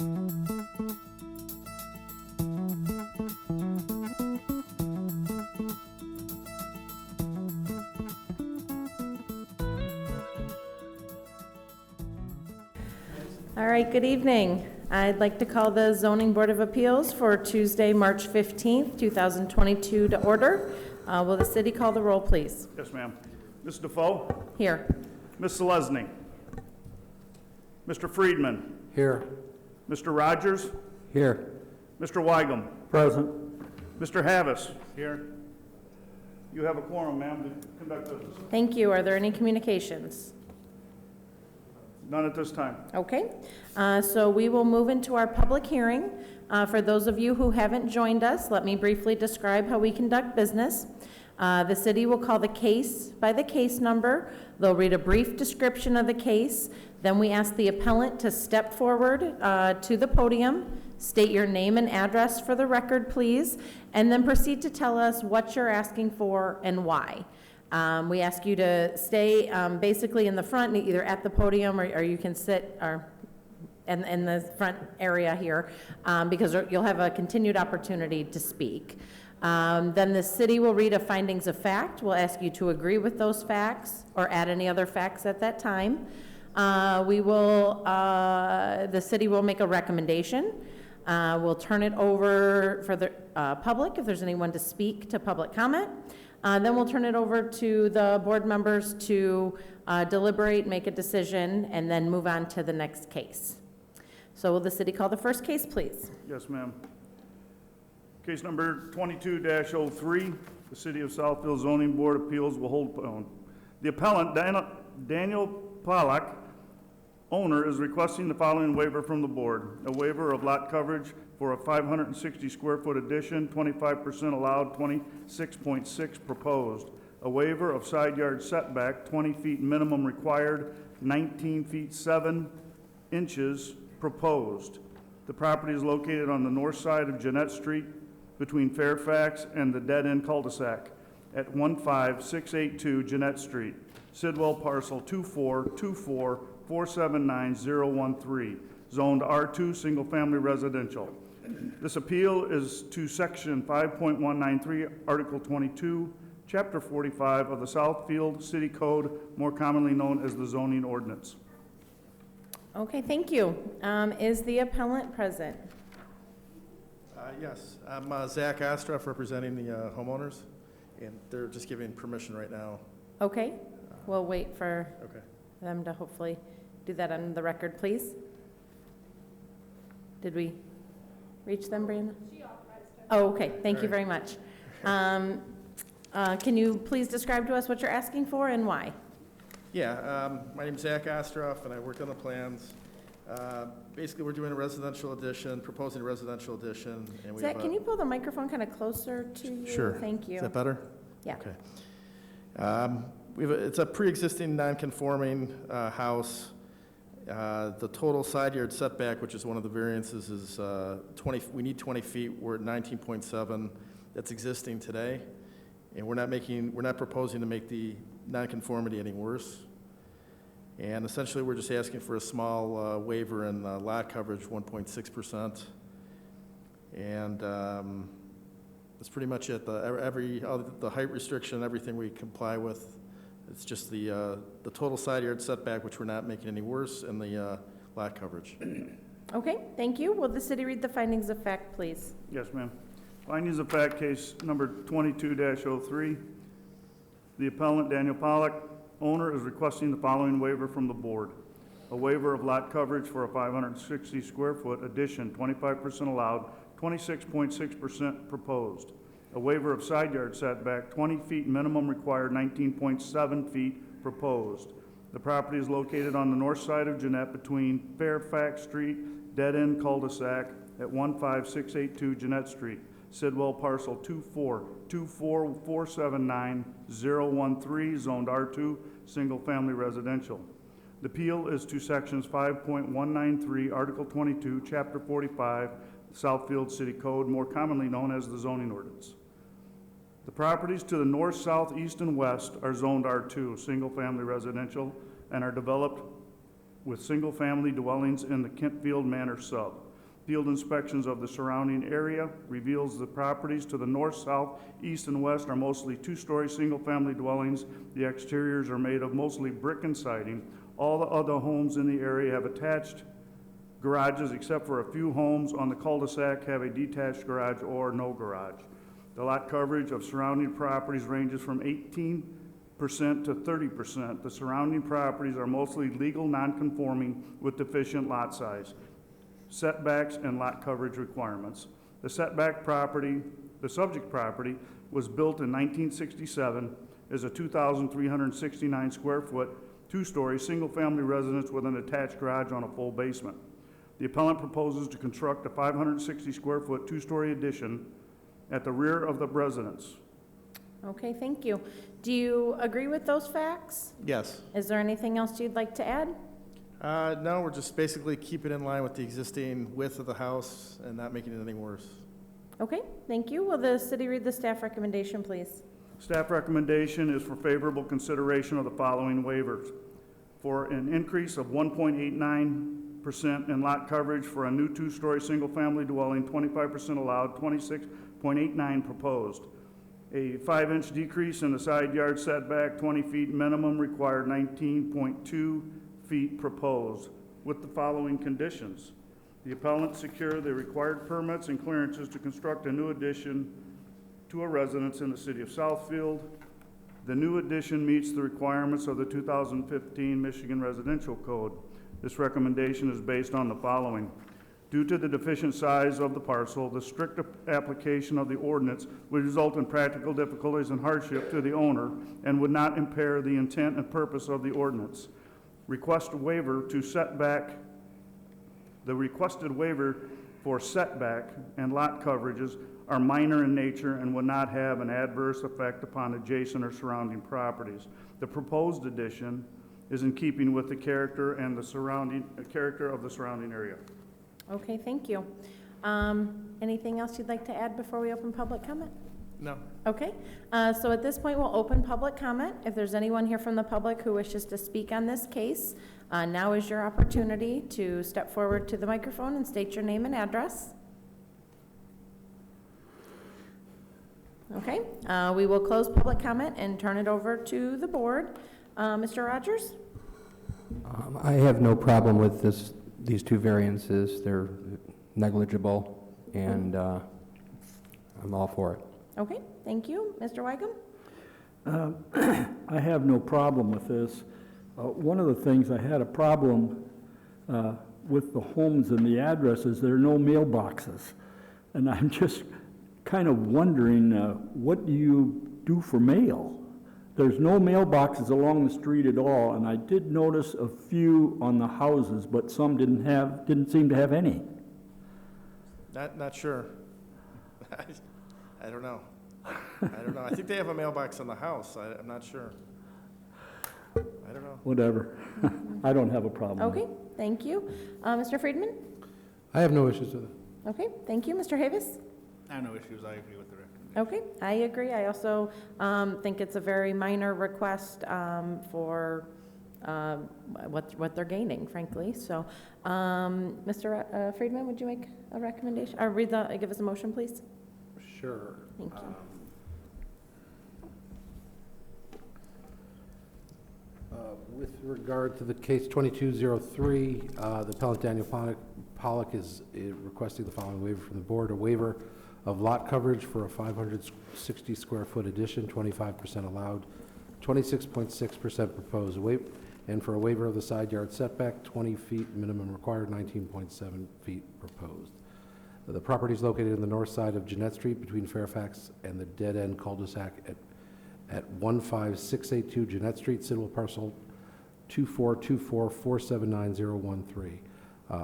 All right, good evening. I'd like to call the Zoning Board of Appeals for Tuesday, March 15th, 2022 to order. Will the city call the roll, please? Yes, ma'am. Ms. Defoe? Here. Ms. Selesny? Mr. Friedman? Here. Mr. Rogers? Here. Mr. Weigum? Present. Mr. Havas? Here. You have a quorum, ma'am, to conduct business. Thank you. Are there any communications? None at this time. Okay, so we will move into our public hearing. For those of you who haven't joined us, let me briefly describe how we conduct business. The city will call the case by the case number. They'll read a brief description of the case. Then we ask the appellant to step forward to the podium, state your name and address for the record, please, and then proceed to tell us what you're asking for and why. We ask you to stay basically in the front, either at the podium or you can sit in the front area here because you'll have a continued opportunity to speak. Then the city will read a findings of fact. We'll ask you to agree with those facts or add any other facts at that time. The city will make a recommendation. We'll turn it over for the public if there's anyone to speak to public comment. Then we'll turn it over to the board members to deliberate, make a decision, and then move on to the next case. So will the city call the first case, please? Yes, ma'am. Case number 22-03, the City of Southfield Zoning Board of Appeals will hold. The appellant, Daniel Pollack, owner, is requesting the following waiver from the board. A waiver of lot coverage for a 560 square foot addition, 25% allowed, 26.6 proposed. A waiver of side yard setback, 20 feet minimum required, 19 feet 7 inches proposed. The property is located on the north side of Jeanette Street between Fairfax and the dead end cul-de-sac at 15682 Jeanette Street. Sidwell parcel 242447913, zoned R2 single family residential. This appeal is to section 5.193, article 22, chapter 45 of the Southfield City Code, more commonly known as the zoning ordinance. Okay, thank you. Is the appellant present? Yes, I'm Zach Ostroff representing the homeowners, and they're just giving permission right now. Okay, we'll wait for Okay. them to hopefully do that on the record, please. Did we reach them, Brianna? She authorized it. Oh, okay, thank you very much. Can you please describe to us what you're asking for and why? Yeah, my name's Zach Ostroff, and I work on the plans. Basically, we're doing a residential addition, proposing a residential addition. And Zach, can you pull the microphone kind of closer to you? Sure. Thank you. Is that better? Yeah. Okay. It's a pre-existing non-conforming house. The total side yard setback, which is one of the variances, is 20. We need 20 feet. We're at 19.7. That's existing today, and we're not proposing to make the non-conformity any worse. And essentially, we're just asking for a small waiver in lot coverage, 1.6%, and that's pretty much it. The height restriction, everything we comply with. It's just the total side yard setback, which we're not making any worse, and the lot coverage. Okay, thank you. Will the city read the findings of fact, please? Yes, ma'am. Findings of fact, case number 22-03. The appellant, Daniel Pollack, owner, is requesting the following waiver from the board. A waiver of lot coverage for a 560 square foot addition, 25% allowed, 26.6% proposed. A waiver of side yard setback, 20 feet minimum required, 19.7 feet proposed. The property is located on the north side of Jeanette between Fairfax Street, dead end cul-de-sac at 15682 Jeanette Street. Sidwell parcel 242447913, zoned R2, single family residential. The appeal is to sections 5.193, article 22, chapter 45, Southfield City Code, more commonly known as the zoning ordinance. The properties to the north, south, east, and west are zoned R2, single family residential, and are developed with single family dwellings in the Kentfield Manor sub. Field inspections of the surrounding area reveals the properties to the north, south, east, and west are mostly two-story single-family dwellings. The exteriors are made of mostly brick and siding. All the other homes in the area have attached garages, except for a few homes on the cul-de-sac have a detached garage or no garage. The lot coverage of surrounding properties ranges from 18% to 30%. The surrounding properties are mostly legal non-conforming with deficient lot size, setbacks, and lot coverage requirements. The subject property was built in 1967 as a 2,369 square foot, two-story, single-family residence with an attached garage on a full basement. The appellant proposes to construct a 560 square foot, two-story addition at the rear of the residence. Okay, thank you. Do you agree with those facts? Yes. Is there anything else you'd like to add? No, we're just basically keeping in line with the existing width of the house and not making it any worse. Okay, thank you. Will the city read the staff recommendation, please? Staff recommendation is for favorable consideration of the following waivers. For an increase of 1.89% in lot coverage for a new two-story single-family dwelling, 25% allowed, 26.89 proposed. A 5-inch decrease in the side yard setback, 20 feet minimum required, 19.2 feet proposed, with the following conditions. The appellant secure the required permits and clearances to construct a new addition to a residence in the city of Southfield. The new addition meets the requirements of the 2015 Michigan Residential Code. This recommendation is based on the following. Due to the deficient size of the parcel, the strict application of the ordinance would result in practical difficulties and hardship to the owner and would not impair the intent and purpose of the ordinance. Request waiver to setback. The requested waiver for setback and lot coverages are minor in nature and would not have an adverse effect upon adjacent or surrounding properties. The proposed addition is in keeping with the character and the character of the surrounding area. Okay, thank you. Anything else you'd like to add before we open public comment? No. Okay, so at this point, we'll open public comment. If there's anyone here from the public who wishes to speak on this case, now is your opportunity to step forward to the microphone and state your name and address. Okay, we will close public comment and turn it over to the board. Mr. Rogers? I have no problem with these two variances. They're negligible, and I'm all for it. Okay, thank you. Mr. Wygum? I have no problem with this. One of the things I had a problem with the homes and the addresses, there are no mailboxes. And I'm just kind of wondering, what do you do for mail? There's no mailboxes along the street at all, and I did notice a few on the houses, but some didn't seem to have any. Not sure. I don't know. I think they have a mailbox on the house. I'm not sure. I don't know. Whatever. I don't have a problem with it. Okay, thank you. Mr. Friedman? I have no issues with it. Okay, thank you. Mr. Havis? I have no issues. I agree with the recommendation. Okay, I agree. I also think it's a very minor request for what they're gaining, frankly. So, Mr. Friedman, would you make a recommendation, or give us a motion, please? Sure. Thank you. With regard to the case 2203, the appellant Daniel Pollock is requesting the following waiver from the board: a waiver of lot coverage for a 560 square foot addition, 25% allowed, 26.6% proposed, and for a waiver of the side yard setback, 20 feet minimum required, 19.7 feet proposed. The property is located on the north side of Jeanette Street between Fairfax and the dead-end cul-de-sac at 15682 Jeanette Street, civil parcel 2424479013.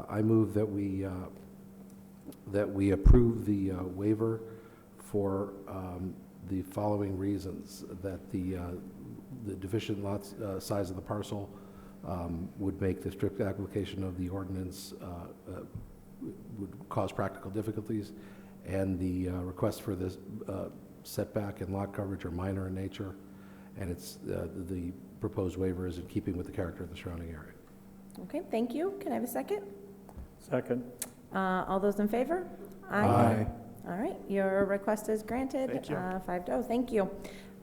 I move that we approve the waiver for the following reasons: that the deficient lot size of the parcel would make the strict application of the ordinance would cause practical difficulties, and the request for this setback and lot coverage are minor in nature, and it's the proposed waiver is in keeping with the character of the surrounding area. Okay, thank you. Can I have a second? Second. All those in favor? Aye. All right, your request is granted. Thank you. 5-0, thank you.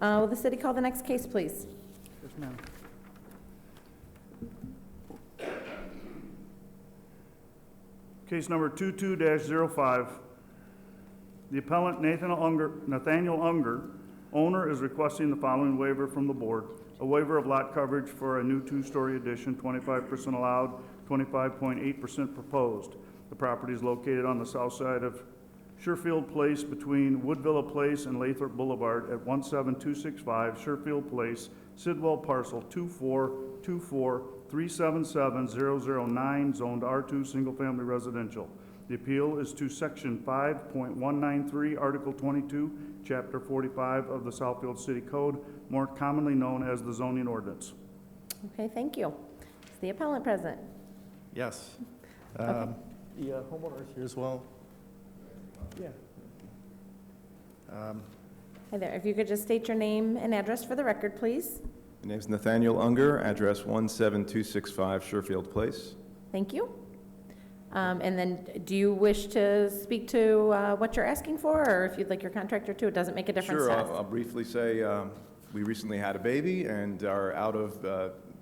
Will the city call the next case, please? Yes, ma'am. Case number 22-05. The appellant Nathaniel Unger, owner, is requesting the following waiver from the board. A waiver of lot coverage for a new two-story addition, 25% allowed, 25.8% proposed. The property is located on the south side of Sherfield Place between Woodvilla Place and Lathrop Boulevard at 17265 Sherfield Place, Sidwell parcel 2424377-009, zoned R2, single-family residential. The appeal is to Section 5.193, Article 22, Chapter 45 of the Southfield City Code, more commonly known as the zoning ordinance. Okay, thank you. Is the appellant present? Yes. Okay. The homeowner is here as well. Yeah. Hi there, if you could just state your name and address for the record, please. My name's Nathaniel Unger, address 17265 Sherfield Place. Thank you. And then, do you wish to speak to what you're asking for, or if you'd like your contractor to? It doesn't make a difference Sure, to us. I'll briefly say we recently had a baby and are out of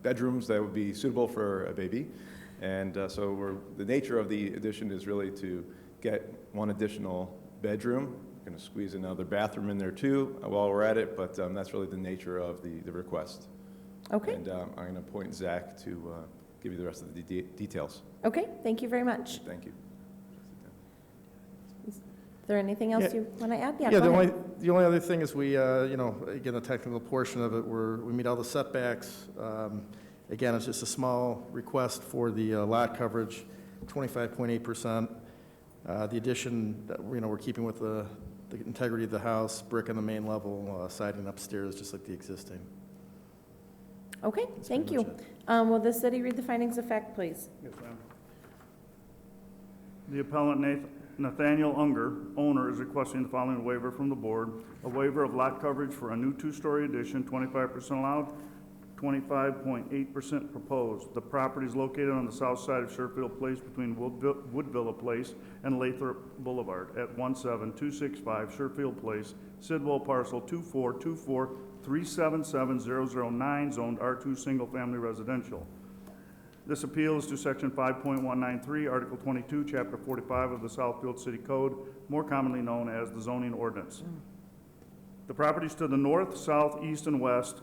bedrooms that would be suitable for a baby. And so the nature of the addition is really to get one additional bedroom. We're going to squeeze another bathroom in there too while we're at it, but that's really the nature of the request. Okay, And I'm going to appoint Zach to give you the rest of the details. okay, thank you very much. Thank you. Is there anything else Yeah. you want to add? Yeah, go the ahead. only other thing is we, again, the technical portion of it, we meet all the setbacks. Again, it's just a small request for the lot coverage, 25.8%. The addition, we're keeping with the integrity of the house, brick on the main level, siding upstairs, just like the existing. Okay, That's thank pretty you. much Will the city read the findings of fact, please? Yes, ma'am. The appellant Nathaniel Unger, owner, is requesting the following waiver from the board. A waiver of lot coverage for a new two-story addition, 25% allowed, 25.8% proposed. The property is located on the south side of Sherfield Place between Woodvilla Place and Lathrop Boulevard at 17265 Sherfield Place, Sidwell parcel 2424377-009, zoned R2, single-family residential. This appeal is to Section 5.193, Article 22, Chapter 45 of the Southfield City Code, more commonly known as the zoning ordinance. The properties to the north, south, east, and west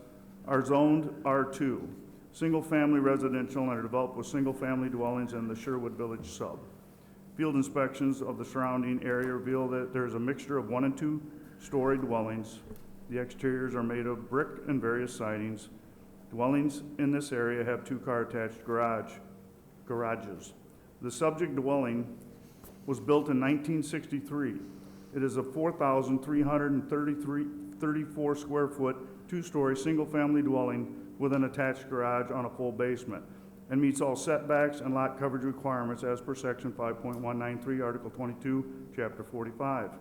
are zoned R2, single-family residential, and are developed with single-family dwellings in the Sherwood Village sub. Field inspections of the surrounding area reveal that there is a mixture of 1- and 2-story dwellings. The exteriors are made of brick and various sidings. Dwellings in this area have 2-car attached garages. The subject dwelling was built in 1963. It is a 4,334 square foot, 2-story, single-family dwelling with an attached garage on a full basement, and meets all setbacks and lot coverage requirements as per Section 5.193, Article 22, Chapter 45.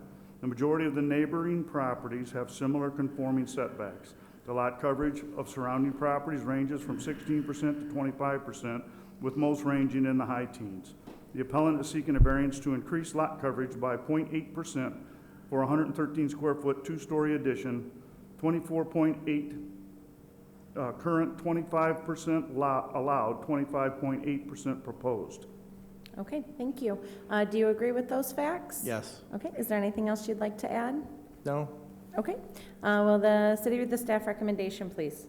The majority of the neighboring properties have similar conforming setbacks. The lot coverage of surrounding properties ranges from 16% to 25%, with most ranging in the high teens. The appellant is seeking a variance to increase lot coverage by 0.8% for a 113 square foot, 2-story addition, 24.8 current, 25% allowed, 25.8% proposed. Okay, thank you. Do you agree with those facts? Yes. Okay, is there anything else you'd like to add? No? Okay, will the city read the staff recommendation, please?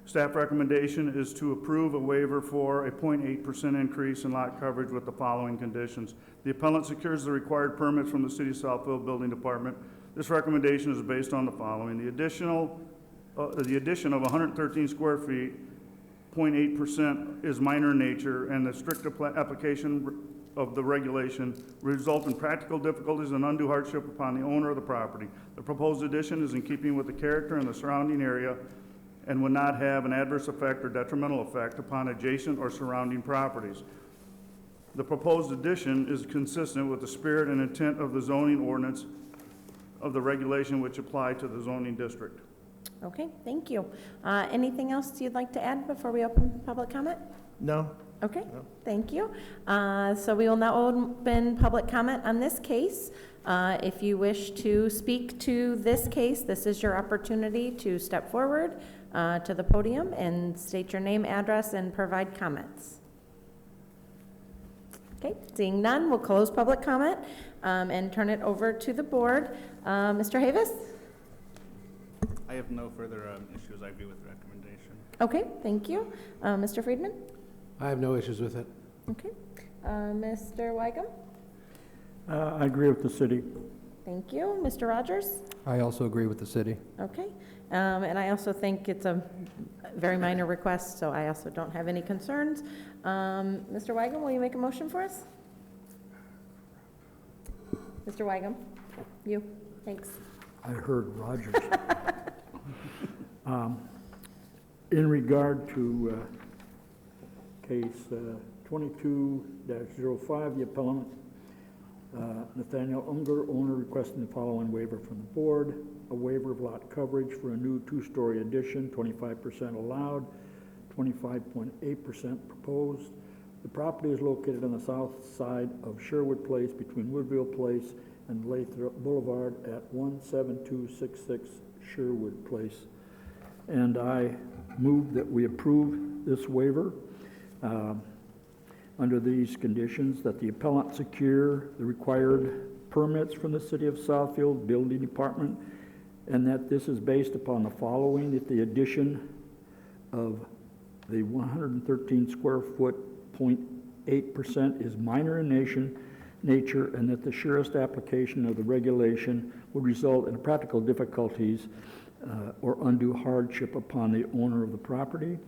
Staff recommendation is to approve a waiver for a 0.8% increase in lot coverage with the following conditions. The appellant secures the required permits from the City of Southfield Building Department. This recommendation is based on the following. The addition of 113 square feet, 0.8% is minor in nature, and the strict application of the regulation result in practical difficulties and undue hardship upon the owner of the property. The proposed addition is in keeping with the character and the surrounding area and would not have an adverse effect or detrimental effect upon adjacent or surrounding properties. The proposed addition is consistent with the spirit and intent of the zoning ordinance of the regulation which apply to the zoning district. Okay, thank you. Anything else you'd like to add before we open public comment? No? Okay, No. thank you. So we will now open public comment on this case. If you wish to speak to this case, this is your opportunity to step forward to the podium and state your name, address, and provide comments. Okay, seeing none, we'll close public comment and turn it over to the board. Mr. Havis? I have no further issues. I agree with the recommendation. Okay, thank you. Mr. Friedman? I have no issues with it. Okay. Mr. Weigum? I agree with the city. Thank you. Mr. Rogers? I also agree with the city. Okay. And I also think it's a very minor request, so I also don't have any concerns. Mr. Weigum, will you make a motion for us? Mr. Weigum? You? Thanks. I heard Rogers. In regard to case 22-05, the appellant Nathaniel Unger, owner, requesting the following waiver from the board: a waiver of lot coverage for a new two-story addition, 25% allowed, 25.8% proposed. The property is located on the south side of Sherwood Place between Woodville Place and Lathrop Boulevard at 17266 Sherwood Place. And I move that we approve this waiver under these conditions: that the appellant secure the required permits from the City of Southfield Building Department, and that this is based upon the following: that the addition of the 113 square foot, 0.8% is minor in nature, and that the surest application of the regulation would result in practical difficulties or undue hardship upon the owner of the property.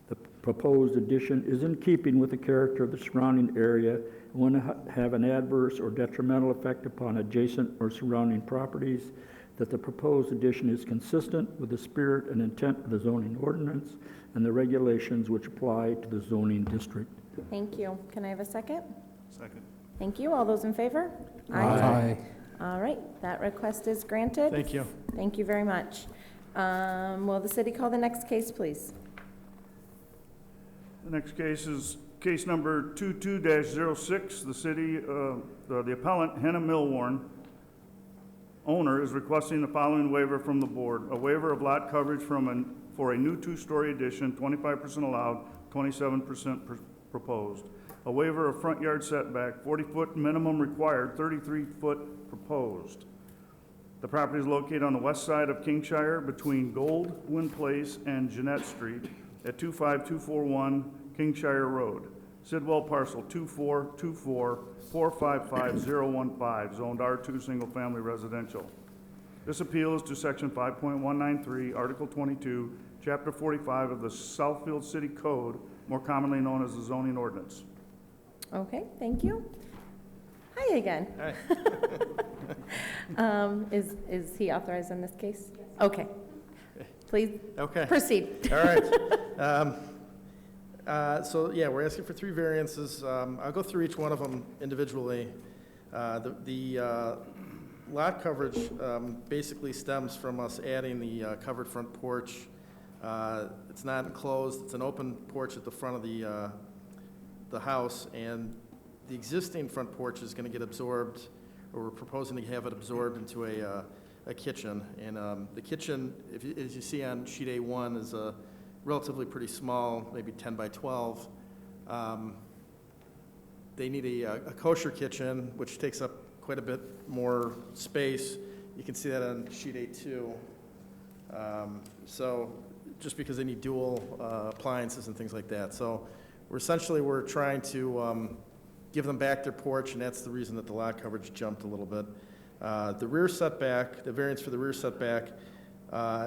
The proposed addition is in keeping with the character of the surrounding area and will not have an adverse or detrimental effect upon adjacent or surrounding properties. That the proposed addition is consistent with the spirit and intent of the zoning ordinance and the regulations which apply to the zoning district. Thank you. Can I have a second? Second. Thank you. All those in favor? Aye. All right, that request is granted. Thank you. Thank you very much. Will the city call the next case, please? The next case is case number 22-06. The appellant, Hannah Millwarn, owner, is requesting the following waiver from the board: a waiver of lot coverage for a new two-story addition, 25% allowed, 27% proposed. A waiver of front yard setback, 40-foot minimum required, 33-foot proposed. The property is located on the west side of Kingshire between Goldwyn Place and Jeanette Street at 25241 Kingshire Road. Sidwell parcel 2424455015, zoned R2 single family residential. This appeal is to section 5.193, article 22, chapter 45 of the Southfield City Code, more commonly known as the zoning ordinance. Okay, thank you. Hi again. Hi. Is he authorized in this case? Okay. Please Okay. proceed. All right. So, yeah, we're asking for 3 variances. I'll go through each one of them individually. The lot coverage basically stems from us adding the covered front porch. It's not enclosed. It's an open porch at the front of the house, and the existing front porch is going to get absorbed, or we're proposing to have it absorbed into a kitchen. And the kitchen, as you see on sheet A1, is a relatively pretty small, maybe 10 by 12. They need a kosher kitchen, which takes up quite a bit more space. You can see that on sheet A2. So just because they need dual appliances and things like that. So we're trying to give them back their porch, and that's the reason that the lot coverage jumped a little bit. The rear setback, the variance for the rear setback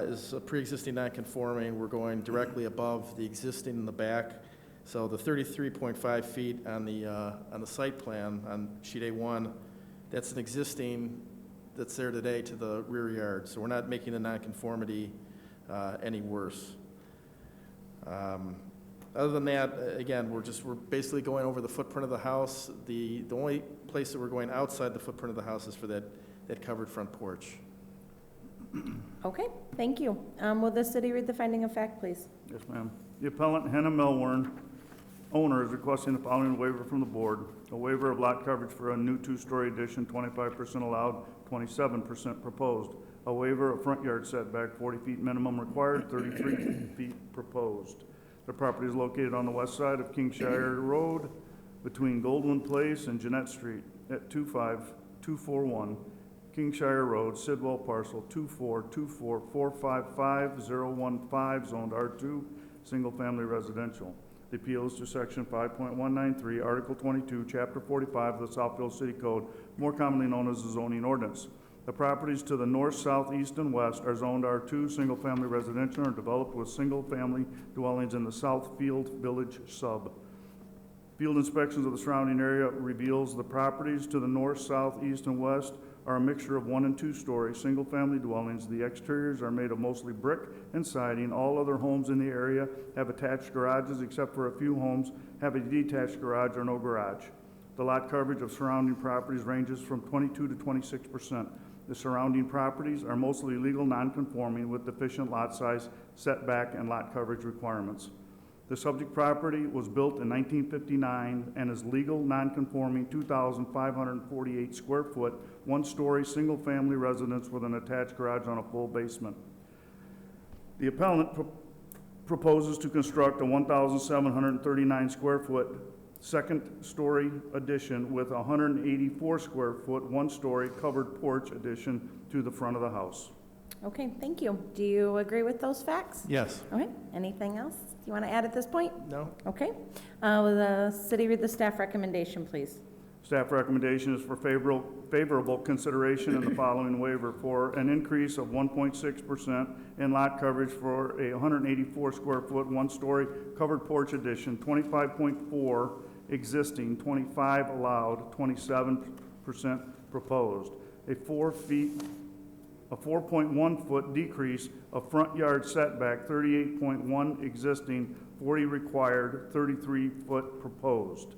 is a pre-existing non-conforming. We're going directly above the existing in the back. So the 33.5 feet on the site plan on sheet A1, that's an existing that's there today to the rear yard. So we're not making the non-conformity any worse. Other than that, again, we're basically going over the footprint of the house. The only place that we're going outside the footprint of the house is for that covered front porch. Okay, thank you. Will the city read the finding of fact, please? Yes, ma'am. The appellant, Hannah Millwarn, owner is requesting the following waiver from the board. A waiver of lot coverage for a new two-story addition, 25% allowed, 27% proposed. A waiver of front yard setback, 40 feet minimum required, 33 feet proposed. The property is located on the west side of Kingshire Road between Goldwyn Place and Jeanette Street at 25241 Kingshire Road, Sidwell parcel 24244555015, zoned R2, single-family residential. The appeal is to section 5.193, Article 22, Chapter 45 of the Southfield City Code, more commonly known as the zoning ordinance. The properties to the north, south, east, and west are zoned R2, single-family residential, and developed with single-family dwellings in the Southfield Village sub. Field inspections of the surrounding area reveals the properties to the north, south, east, and west are a mixture of 1- and 2-story single-family dwellings. The exteriors are made of mostly brick and siding. All other homes in the area have attached garages, except for a few homes have a detached garage or no garage. The lot coverage of surrounding properties ranges from 22 to 26%. The surrounding properties are mostly legal non-conforming with deficient lot size, setback, and lot coverage requirements. The subject property was built in 1959 and is legal non-conforming 2,548 square foot, one-story single-family residence with an attached garage on a full basement. The appellant proposes to construct a 1,739 square foot second-story addition with a 184 square foot, one-story covered porch addition to the front of the house. Okay, thank you. Do you agree with those facts? Yes. Okay, anything else you want to add at this point? No? Okay. Will the city read the staff recommendation, please? Staff recommendation is for favorable consideration in the following waiver: for an increase of 1.6% in lot coverage for a 184 square foot, one-story covered porch addition, 25.4 existing, 25 allowed, 27% proposed. A 4.1 foot decrease of front yard setback, 38.1 existing, 40 required, 33 foot proposed.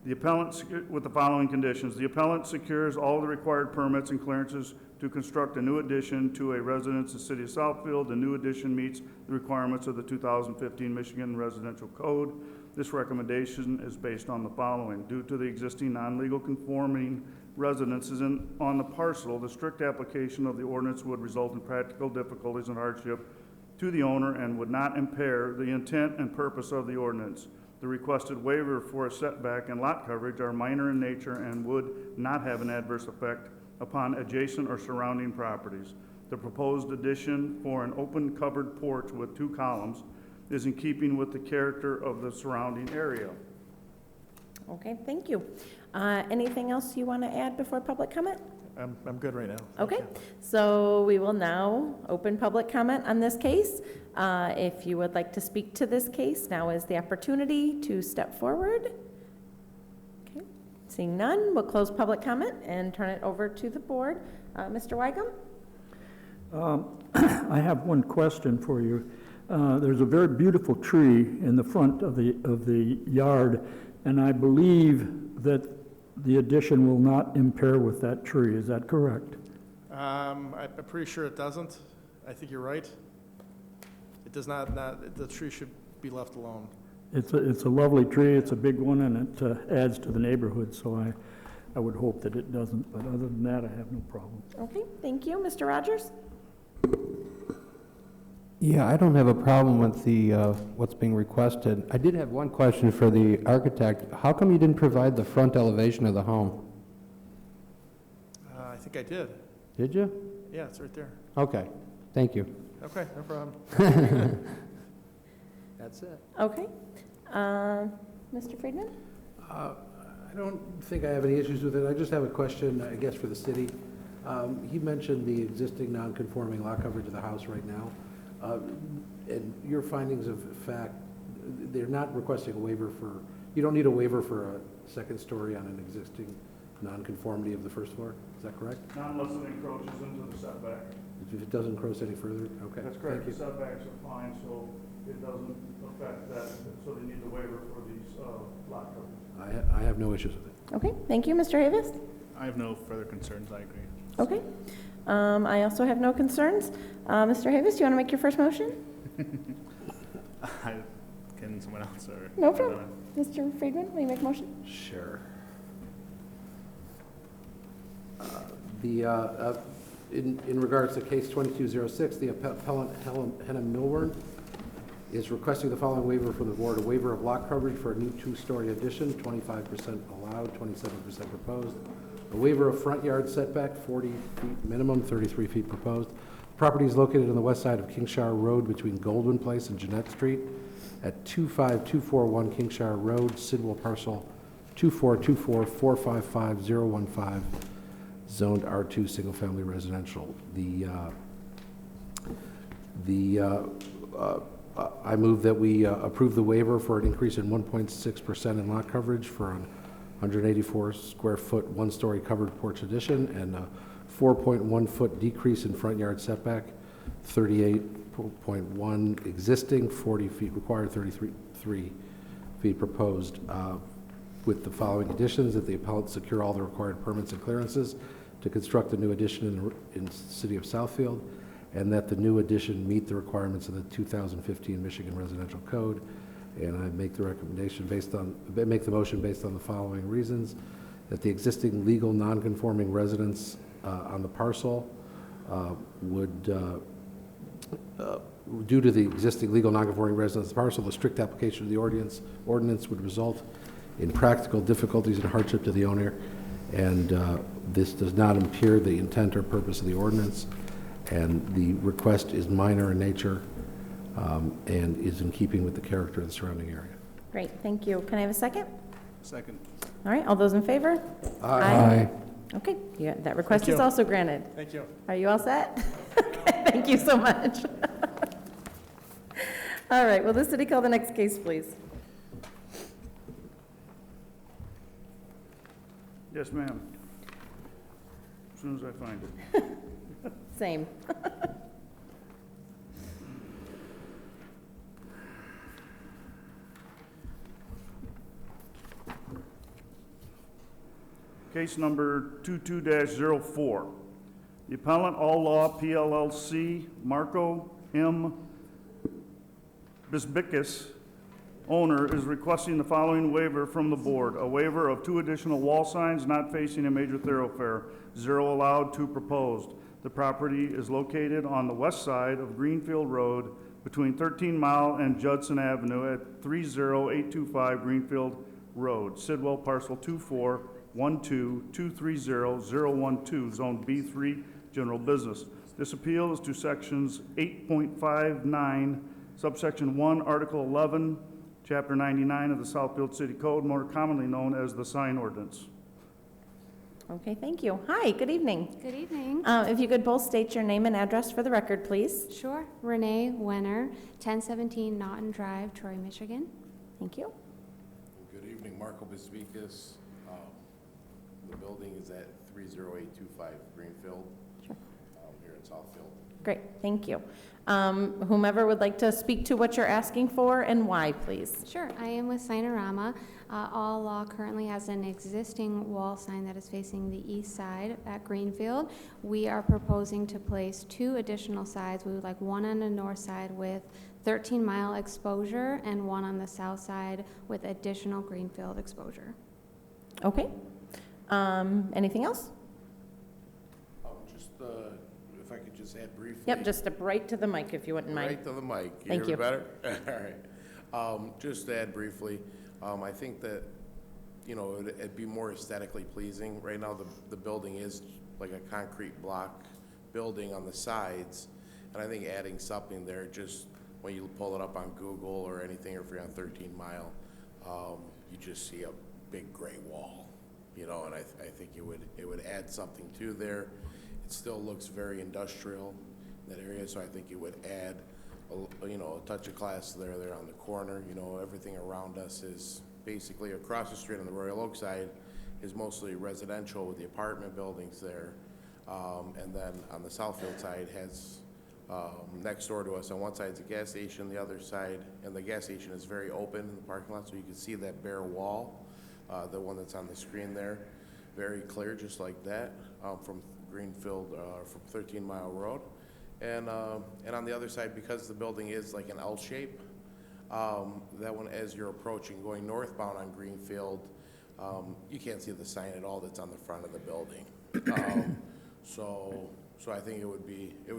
The appellant, with the following conditions: the appellant secures all the required permits and clearances to construct a new addition to a residence in the city of Southfield. The new addition meets the requirements of the 2015 Michigan Residential Code. This recommendation is based on the following: due to the existing non-legal conforming residences on the parcel, the strict application of the ordinance would result in practical difficulties and hardship to the owner and would not impair the intent and purpose of the ordinance. The requested waiver for a setback and lot coverage are minor in nature and would not have an adverse effect upon adjacent or surrounding properties. The proposed addition for an open covered porch with 2 columns is in keeping with the character of the surrounding area. Okay, thank you. Anything else you want to add before public comment? I'm good right now. Thank Okay, you. so we will now open public comment on this case. If you would like to speak to this case, now is the opportunity to step forward. Okay, seeing none, we'll close public comment and turn it over to the board. Mr. Wygum? I have one question for you. There's a very beautiful tree in the front of the yard, and I believe that the addition will not impair with that tree. Is that correct? I'm pretty sure it doesn't. I think you're right. It does not, the tree should be left alone. It's a lovely tree, it's a big one, and it adds to the neighborhood, so I would hope that it doesn't, but other than that, I have no problem. Okay, thank you. Mr. Rogers? Yeah, I don't have a problem with the, what's being requested. I did have one question for the architect. How come you didn't provide the front elevation of the home? I think I did. Did you? Yeah, it's right there. Okay, thank you. Okay, no problem. That's it. Okay. Mr. Friedman? I don't think I have any issues with it. I just have a question, I guess, for the city. He mentioned the existing non-conforming lot coverage of the house right now. And your findings of fact, they're not requesting a waiver for, you don't need a waiver for a second story on an existing non-conformity of the first floor, is that correct? Not unless it encroaches into the setback. If it doesn't encroach any further, okay. That's correct. Thank The you. setbacks are fine, so it doesn't affect that, so they need the waiver for these lot coverage. I have no issues with it. Okay, thank you. Mr. Davis? I have no further concerns, I agree. Okay. I also have no concerns. Mr. Davis, do you want to make your first motion? I can someone else or? No problem. Mr. Friedman, will you make a motion? Sure. In regards to case 2206, the appellant Hannah Milburn is requesting the following waiver from the board: a waiver of lot coverage for a new two-story addition, 25% allowed, 27% proposed. A waiver of front yard setback, 40 feet minimum, 33 feet proposed. Property is located on the west side of Kingshire Road between Goldwyn Place and Jeanette Street at 25241 Kingshire Road, Sidwell parcel 24244555015, zoned R2 Single Family Residential. I move that we approve the waiver for an increase in 1.6% in lot coverage for an 184 square foot, one-story covered porch addition, and a 4.1 foot decrease in front yard setback, 38.1 existing, 40 feet required, 33 feet proposed, with the following additions: that the appellant secure all the required permits and clearances to construct a new addition in the city of Southfield, and that the new addition meet the requirements of the 2015 Michigan Residential Code. And I make the motion based on the following reasons: that the existing legal non-conforming residence on the parcel would, due to the existing legal non-conforming residence of the parcel, the strict application of the ordinance would result in practical difficulties and hardship to the owner, and this does not impair the intent or purpose of the ordinance, and the request is minor in nature and is in keeping with the character of the surrounding area. Great, thank you. Can I have a second? Second. All right, all those in favor? Aye. Okay, yeah, that request is also granted. Thank you. Are you all set? Okay, thank you so much. All right, will the city call the next case, please? Yes, ma'am. As soon as I find it. Same. Case number 22-04. The appellant, All Law PLLC, Marco M. Bisbicus, owner, is requesting the following waiver from the board: a waiver of 2 additional wall signs not facing a major thoroughfare, 0 allowed, 2 proposed. The property is located on the west side of Greenfield Road between 13 Mile and Judson Avenue at 30825 Greenfield Road, Sidwell parcel 24122300012, zone B3, general business. This appeal is to sections 8.59, subsection 1, article 11, chapter 99 of the Southfield City Code, more commonly known as the sign ordinance. Okay, thank you. Hi, good evening. Good evening. If you could both state your name and address for the record, please. Sure. Renee Wenner, 1017 Naughton Drive, Troy, Michigan. Thank you. Good evening, Marco Bisbicus. The building is at 30825 Greenfield, here in Southfield. Great, thank you. Whomever would like to speak to what you're asking for and why, please. Sure. I am with Signorama. All Law currently has an existing wall sign that is facing the east side at Greenfield. We are proposing to place 2 additional signs. We would like one on the north side with 13-mile exposure and one on the south side with additional Greenfield exposure. Okay. Anything else? Just, if I could just add briefly. Yep, just step right to the mic if you wouldn't mind. Right to the mic. Thank Hear you. me better? All right. Just to add briefly, I think that, it'd be more aesthetically pleasing. Right now, the building is like a concrete block building on the sides, and I think adding something there, just when you pull it up on Google or anything, or if you're on 13 Mile, you just see a big gray wall. And I think it would add something to there. It still looks very industrial in that area, so I think it would add a touch of class there on the corner. Everything around us is basically across the street on the Royal Oak side is mostly residential with the apartment buildings there, and then on the Southfield side has next door to us on one side is a gas station, the other side, and the gas station is very open in the parking lot, so you can see that bare wall. The one that's on the screen there, very clear, just like that, from Greenfield, from 13 Mile Road. And on the other side, because the building is like an L shape, That one, as you're approaching, going northbound on Greenfield, you can't see the sign at all that's on the front of the building. So I think it would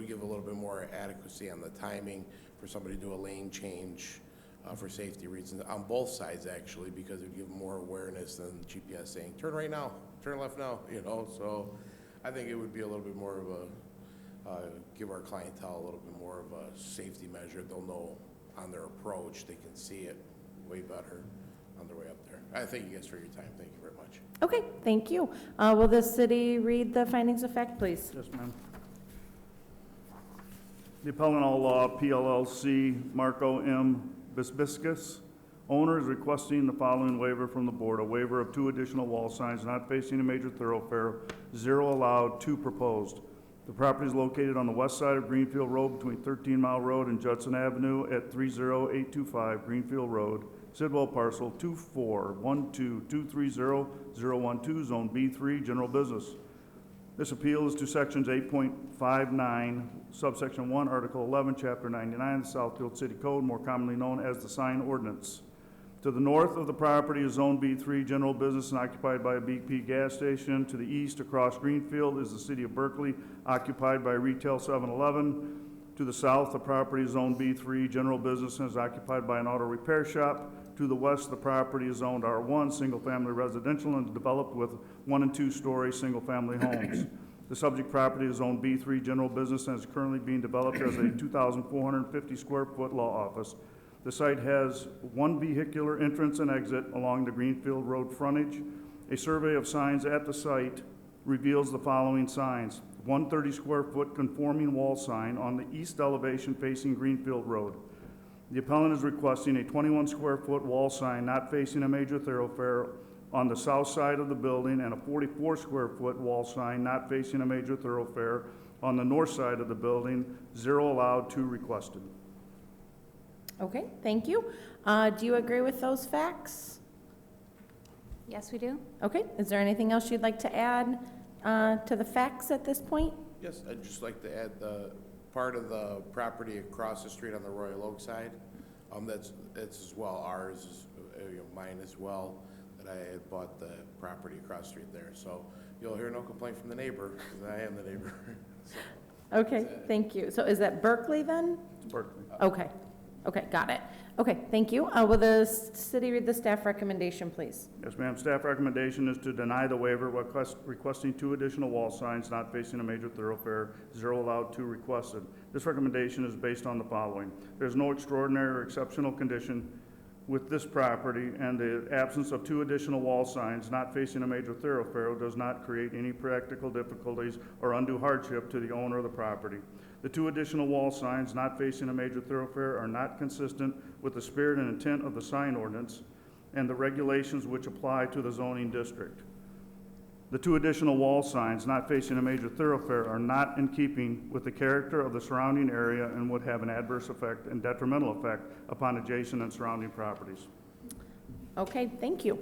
give a little bit more adequacy on the timing for somebody to do a lane change for safety reasons on both sides, actually, because it would give more awareness than GPS saying, turn right now, turn left now, you know. So I think it would be a little bit more of give our clientele a little bit more of a safety measure. They'll know on their approach, they can see it way better on their way up there. I thank you guys for your time. Thank you very much. Okay, thank you. Will the city read the findings of fact, please? Yes, ma'am. The appellant all law PLLC Marco M. Bisbiscus, owner, is requesting the following waiver from the board: a waiver of 2 additional wall signs not facing a major thoroughfare, 0 allowed, 2 proposed. The property is located on the west side of Greenfield Road between 13 Mile Road and Judson Avenue at 30825 Greenfield Road, Sidwell parcel 24122300012, Zone B3, General Business. This appeal is to sections 8.59, subsection 1, Article 11, Chapter 99 of the Southfield City Code, more commonly known as the sign ordinance. To the north of the property is Zone B3, General Business, and occupied by a BP gas station. To the east, across Greenfield, is the City of Berkeley, occupied by retail 7-Eleven. To the south, the property is Zone B3, General Business, and is occupied by an auto repair shop. To the west, the property is zoned R1, single-family residential, and developed with 1- and 2-story single-family homes. The subject property is Zone B3, General Business, and is currently being developed as a 2,450 square foot law office. The site has 1 vehicular entrance and exit along the Greenfield Road frontage. A survey of signs at the site reveals the following signs: 130 square foot conforming wall sign on the east elevation facing Greenfield Road. The appellant is requesting a 21 square foot wall sign not facing a major thoroughfare on the south side of the building, and a 44 square foot wall sign not facing a major thoroughfare on the north side of the building, 0 allowed, 2 requested. Okay, thank you. Do you agree with those facts? Yes, we do. Okay, is there anything else you'd like to add to the facts at this point? Yes, I'd just like to add the part of the property across the street on the Royal Oak side. That's as well ours, mine as well, that I had bought the property across the street there. So you'll hear no complaint from the neighbor, because I am the neighbor. So, Okay, thank you. So is that Berkeley then? It's Berkeley. Okay, okay, got it. Okay, thank you. Will the city read the staff recommendation, please? Yes, ma'am. Staff recommendation is to deny the waiver, requesting 2 additional wall signs not facing a major thoroughfare, 0 allowed, 2 requested. This recommendation is based on the following: there's no extraordinary or exceptional condition with this property, and the absence of 2 additional wall signs not facing a major thoroughfare does not create any practical difficulties or undue hardship to the owner of the property. The 2 additional wall signs not facing a major thoroughfare are not consistent with the spirit and intent of the sign ordinance and the regulations which apply to the zoning district. The 2 additional wall signs not facing a major thoroughfare are not in keeping with the character of the surrounding area and would have an adverse effect and detrimental effect upon adjacent and surrounding properties. Okay, thank you.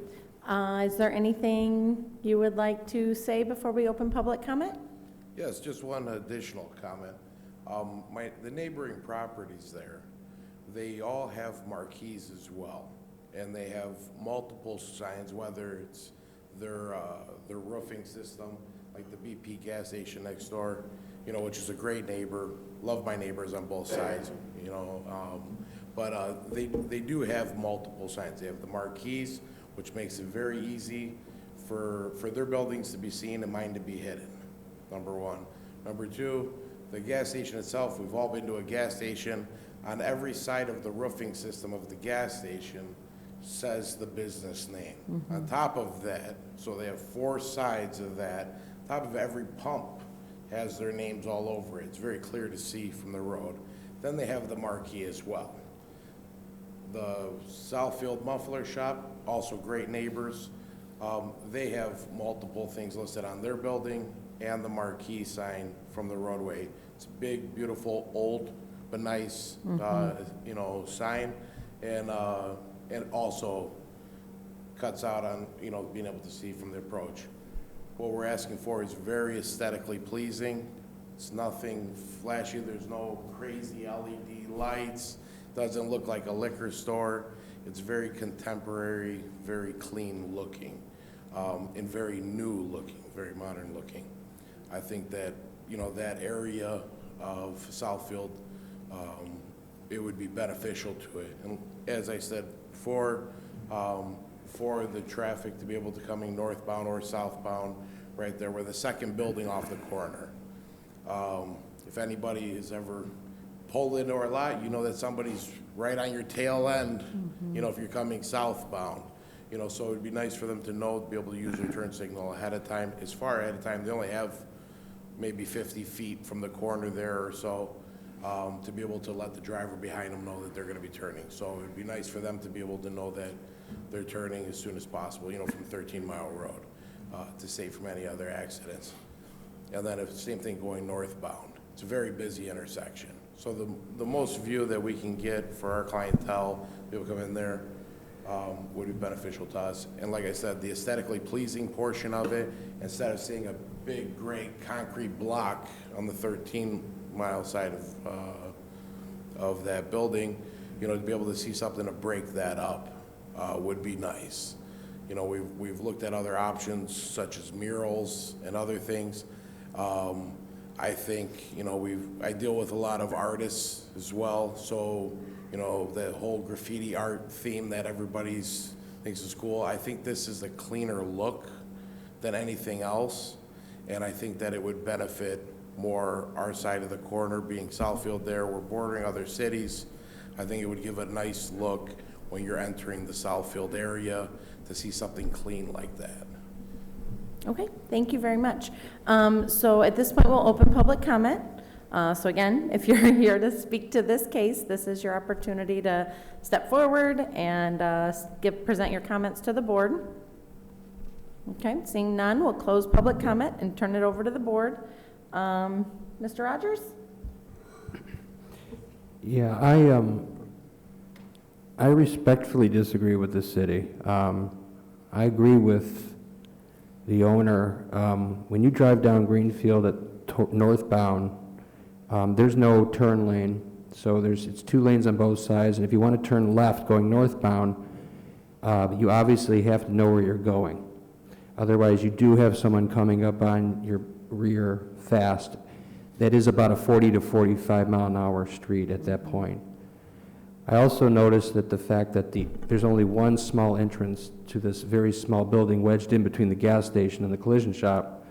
Is there anything you would like to say before we open public comment? yes, just one additional comment. The neighboring properties there, they all have marquees as well, and they have multiple signs, whether it's their roofing system, like the BP gas station next door, which is a great neighbor. Love my neighbors on both sides, but they do have multiple signs. They have the marquees, which makes it very easy for their buildings to be seen and mine to be hidden, number one. Number two, the gas station itself, we've all been to a gas station. On every side of the roofing system of the gas station says the business name. Mm-hmm. On top of that, so they have 4 sides of that, top of every pump has their names all over it. It's very clear to see from the road. Then they have the marquee as well. The Southfield Muffler Shop, also great neighbors. They have multiple things listed on their building and the marquee sign from the roadway. It's a big, beautiful, old, but nice, sign, and also cuts out on, being able to see from the approach. What we're asking for is very aesthetically pleasing. It's nothing flashy. There's no crazy LED lights. Doesn't look like a liquor store. It's very contemporary, very clean looking, and very new looking, very modern looking. I think that, you know, that area of Southfield, it would be beneficial to it. And as I said, for the traffic to be able to coming northbound or southbound, right there, we're the second building off the corner. If anybody has ever pulled into our lot, you know that somebody's right on your tail end, you know, if you're coming southbound. You know, so it'd be nice for them to know, to be able to use their turn signal ahead of time. As far ahead of time, they only have maybe 50 feet from the corner there or so, to be able to let the driver behind them know that they're gonna be turning. So it'd be nice for them to be able to know that they're turning as soon as possible, you know, from 13 Mile Road, to save from any other accidents. And then if same thing going northbound. It's a very busy intersection. So the most view that we can get for our clientele, people come in there, would be beneficial to us. And like I said, the aesthetically pleasing portion of it, instead of seeing a big, great concrete block on the 13-mile side of that building, you know, to be able to see something to break that up would be nice. You know, we've looked at other options such as murals and other things. I think, you know, I deal with a lot of artists as well, so, you know, the whole graffiti art theme that everybody's thinks is cool. I think this is a cleaner look than anything else, and I think that it would benefit more our side of the corner, being Southfield there. We're bordering other cities. I think it would give a nice look when you're entering the Southfield area to see something clean like that. Okay, thank you very much. So at this point, we'll open public comment. So again, if you're here to speak to this case, this is your opportunity to step forward and present your comments to the board. Okay, seeing none, we'll close public comment and turn it over to the board. Mr. Rogers? Yeah, I respectfully disagree with the city. I agree with the owner. When you drive down Greenfield at northbound, there's no turn lane, so it's 2 lanes on both sides, and if you want to turn left going northbound, you obviously have to know where you're going. Otherwise, you do have someone coming up on your rear fast. That is about a 40 to 45 mile an hour street at that point. I also noticed that the fact that there's only one small entrance to this very small building wedged in between the gas station and the collision shop.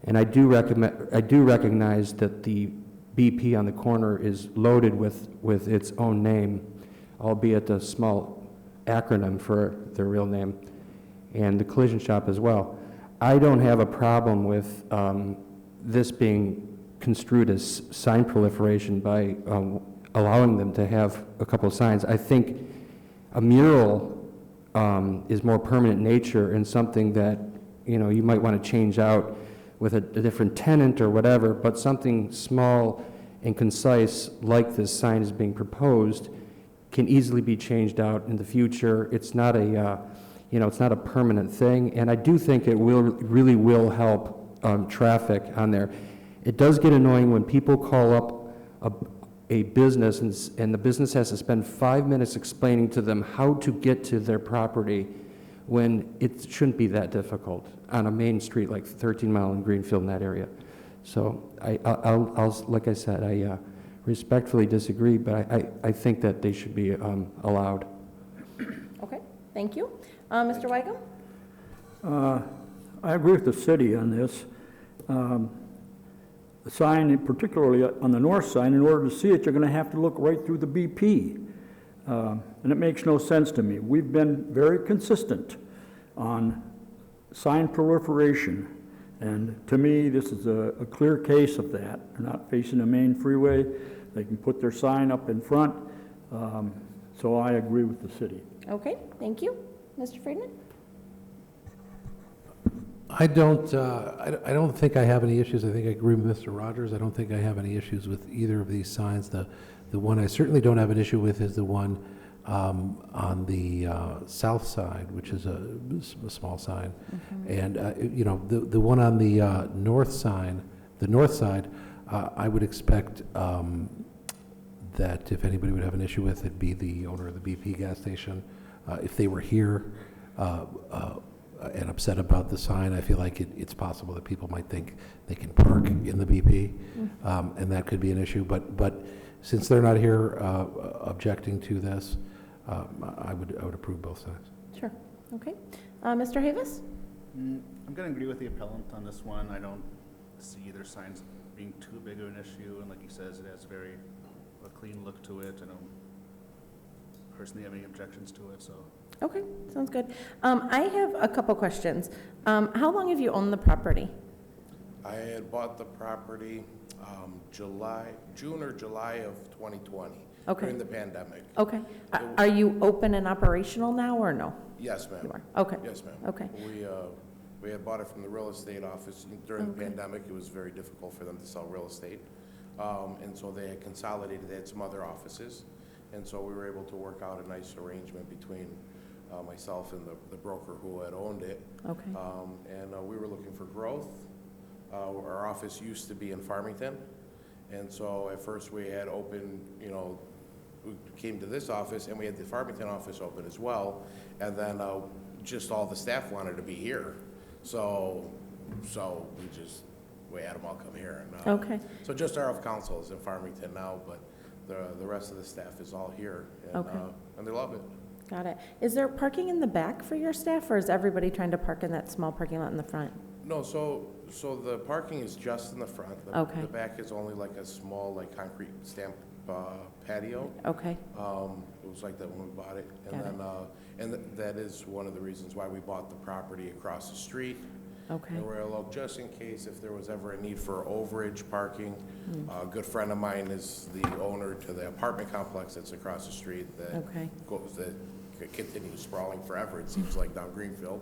And I do recognize that the BP on the corner is loaded with its own name, albeit a small acronym for their real name, and the collision shop as well. I don't have a problem with this being construed as sign proliferation by allowing them to have a couple of signs. I think a mural is more permanent nature and something that, you know, you might want to change out with a different tenant or whatever, but something small and concise like this sign is being proposed can easily be changed out in the future. It's not a, it's not a permanent thing, and I do think it really will help traffic on there. It does get annoying when people call up a business and the business has to spend 5 minutes explaining to them how to get to their property when it shouldn't be that difficult on a main street like 13 Mile and Greenfield in that area. So I'll like I said, I respectfully disagree, but I think that they should be allowed. Okay, thank you. Mr. Weigel? I agree with the city on this. The sign, particularly on the north sign, in order to see it, you're going to have to look right through the BP. And it makes no sense to me. We've been very consistent on sign proliferation. And to me, this is a clear case of that. They're not facing a main freeway. They can put their sign up in front. So I agree with the city. Okay, thank you. Mr. Friedman? I don't think I have any issues. I think I agree with Mr. Rogers. I don't think I have any issues with either of these signs. The one I certainly don't have an issue with is the one on the south side, which is a small sign. And the one on the north side, I would expect that if anybody would have an issue with, it'd be the owner of the BP gas station. If they were here and upset about the sign, I feel like it's possible that people might think they can park in the BP, and that could be an issue. But since they're not here objecting to this, I would approve both signs. Sure, okay. Mr. Havis? I'm going to agree with the appellant on this one. I don't see either signs being too big of an issue, and like he says, it has a clean look to it. I don't personally have any objections to it, so. Okay, sounds good. I have a couple questions. How long have you owned the property? I had bought the property June or July of 2020. Okay. During the pandemic. Okay. Are you open and operational now or no? Yes, ma'am. You are? Okay. Yes, ma'am. Okay. We had bought it from the real estate office. During the Okay. pandemic, it was very difficult for them to sell real estate. And so they had consolidated, they had some other offices. And so we were able to work out a nice arrangement between myself and the broker who had owned it. Okay. And we were looking for growth. Our office used to be in Farmington. And so at first we had opened, we came to this office and we had the Farmington office open as well. And then just all the staff wanted to be here. So we had them all come here. And, Okay. So just our council is in Farmington now, but the rest of the staff is all here. And, Okay. And they love it. Got it. Is there parking in the back for your staff, or is everybody trying to park in that small parking lot in the front? No, so the parking is just in the front. Okay. The back is only like a small, like concrete stamp patio. Okay. It was like that when we bought it. And Got then, that is one of the reasons why we bought the property across the street. Okay. And we're like, just in case if there was ever a need for overage parking. A good friend of mine is the owner to the apartment complex that's across the street that continues sprawling forever, it seems like, down Greenfield.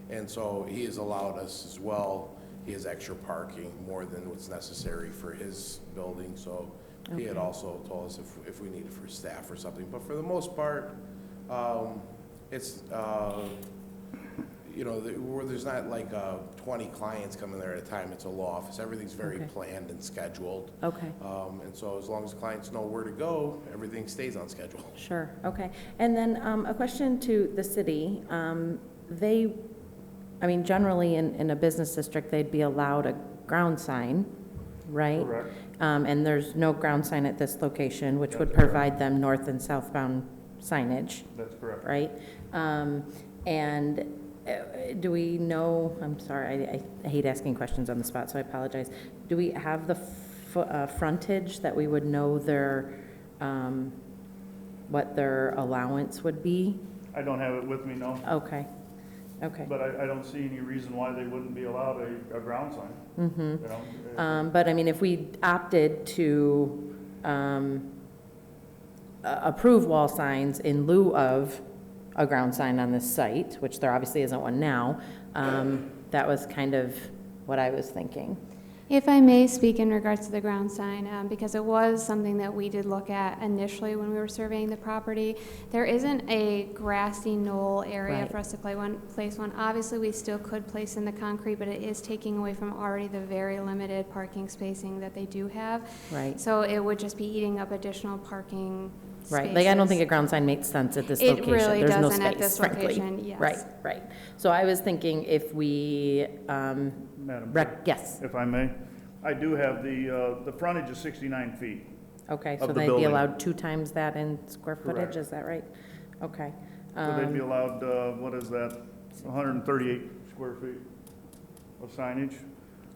And so he has allowed us as well. He has extra parking, more than what's necessary for his building. So he had also told us if we needed for staff or something. But for the most part, it's, where there's not like 20 clients coming there at a time. It's a law office. Everything's very planned and scheduled. Okay. And so as long as clients know where to go, everything stays on schedule. Sure. Okay. And then a question to the city. Generally in a business district, they'd be allowed a ground sign, right? Correct. And there's no ground sign at this location, which would That's correct. provide them north and southbound signage, That's correct. right? Do we know, I'm sorry, I hate asking questions on the spot, so I apologize. Do we have the frontage that we would know what their allowance would be? I don't have it with me, no. Okay. Okay. But I don't see any reason why they wouldn't be allowed a ground sign. Mm-hmm. But I mean, if we opted to approve wall signs in lieu of a ground sign on this site, which there obviously isn't one now, that was kind of what I was thinking. If I may speak in regards to the ground sign, because it was something that we did look at initially when we were surveying the property. There isn't a grassy knoll area Right. for us to place one. Obviously, we still could place in the concrete, but it is taking away from already the very limited parking spacing that they do have. Right. So it would just be eating up additional parking Right, like I don't think a spaces. ground sign makes sense at this It location. really There's no doesn't at space, this frankly. location, yes. Right, right. So I was thinking if we, Madam Chair, yes, if I may, I do have the frontage is 69 feet. okay, Of so the they'd be building. allowed 2 times that in square footage, Correct. is that right? Okay. So they'd be allowed, what is that, 138 square feet of signage.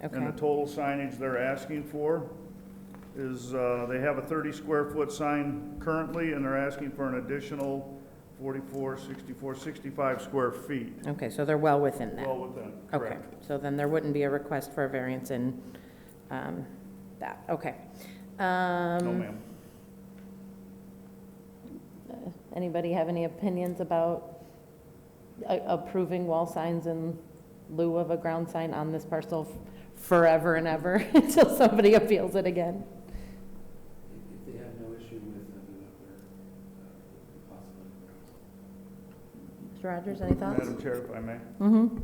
And Okay, the total signage they're asking for is, they have a 30 square foot sign currently, and they're asking for an additional 44, 64, 65 square feet. okay, so they're well within that. Well within, Okay, correct. so then there wouldn't be a request for a variance in that, okay. No, ma'am. Anybody have any opinions about approving wall signs in lieu of a ground sign on this parcel forever and ever until somebody appeals it again? If they have no issue with them, possibility. Mr. Rogers, any thoughts? Madam Chair, if I may. Mm-hmm,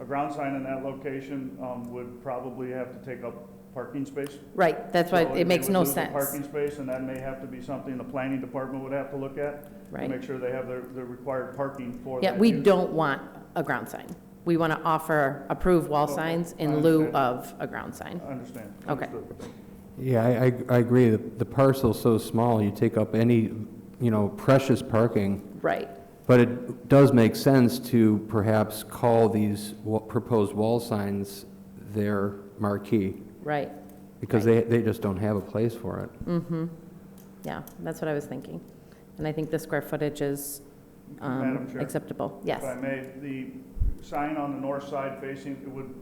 A ground sign in that location would probably have to take up parking space. Right, that's why So it makes they no would lose the sense. parking space, and that may have to be something the planning department would have to look at. To Right. make sure they have the required parking for that. Yeah, we use. don't want a ground sign. We want to offer approved wall Okay, signs I in lieu understand. of a ground sign. I understand. Okay. Understood. Yeah, I agree. The parcel's so small, you take up any, precious parking. Right, But it does make sense to perhaps call these proposed wall signs their marquee, right. because they just don't have a place for it. Mm-hmm. Yeah, that's what I was thinking. And I think the square footage is Madam Chair, acceptable. Yes. If I may, the sign on the north side facing, it would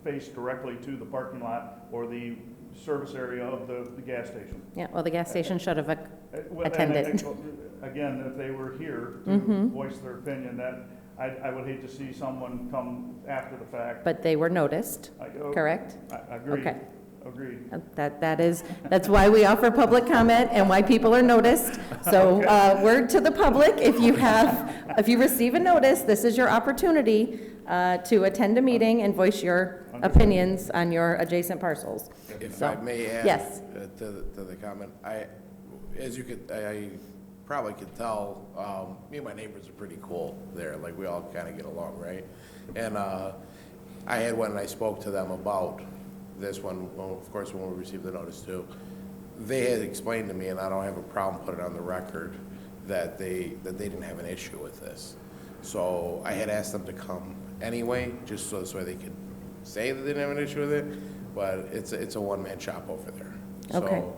face directly to the parking lot or the service area of the gas station. Yeah, well, the gas station should have, Well, and Attended. Again, if they were here to Mhm. voice their opinion, that, I would hate to see someone come after the fact. but they were noticed, correct? I agree. Okay. Agreed. That's why we offer public comment and why people are noticed. So, word to the public, if you receive a notice, this is your opportunity to attend a meeting and voice your opinions on your adjacent parcels. If So, I may add. yes. To the comment, I probably could tell, me and my neighbors are pretty cool there, like we all kind of get along, right? And I had one, and I spoke to them about this one, well, of course, when we received the notice too. They had explained to me, and I don't have a problem putting it on the record, that they didn't have an issue with this. So I had asked them to come anyway, just so this way they could say that they didn't have an issue with it, but it's a one-man shop over there. Okay. So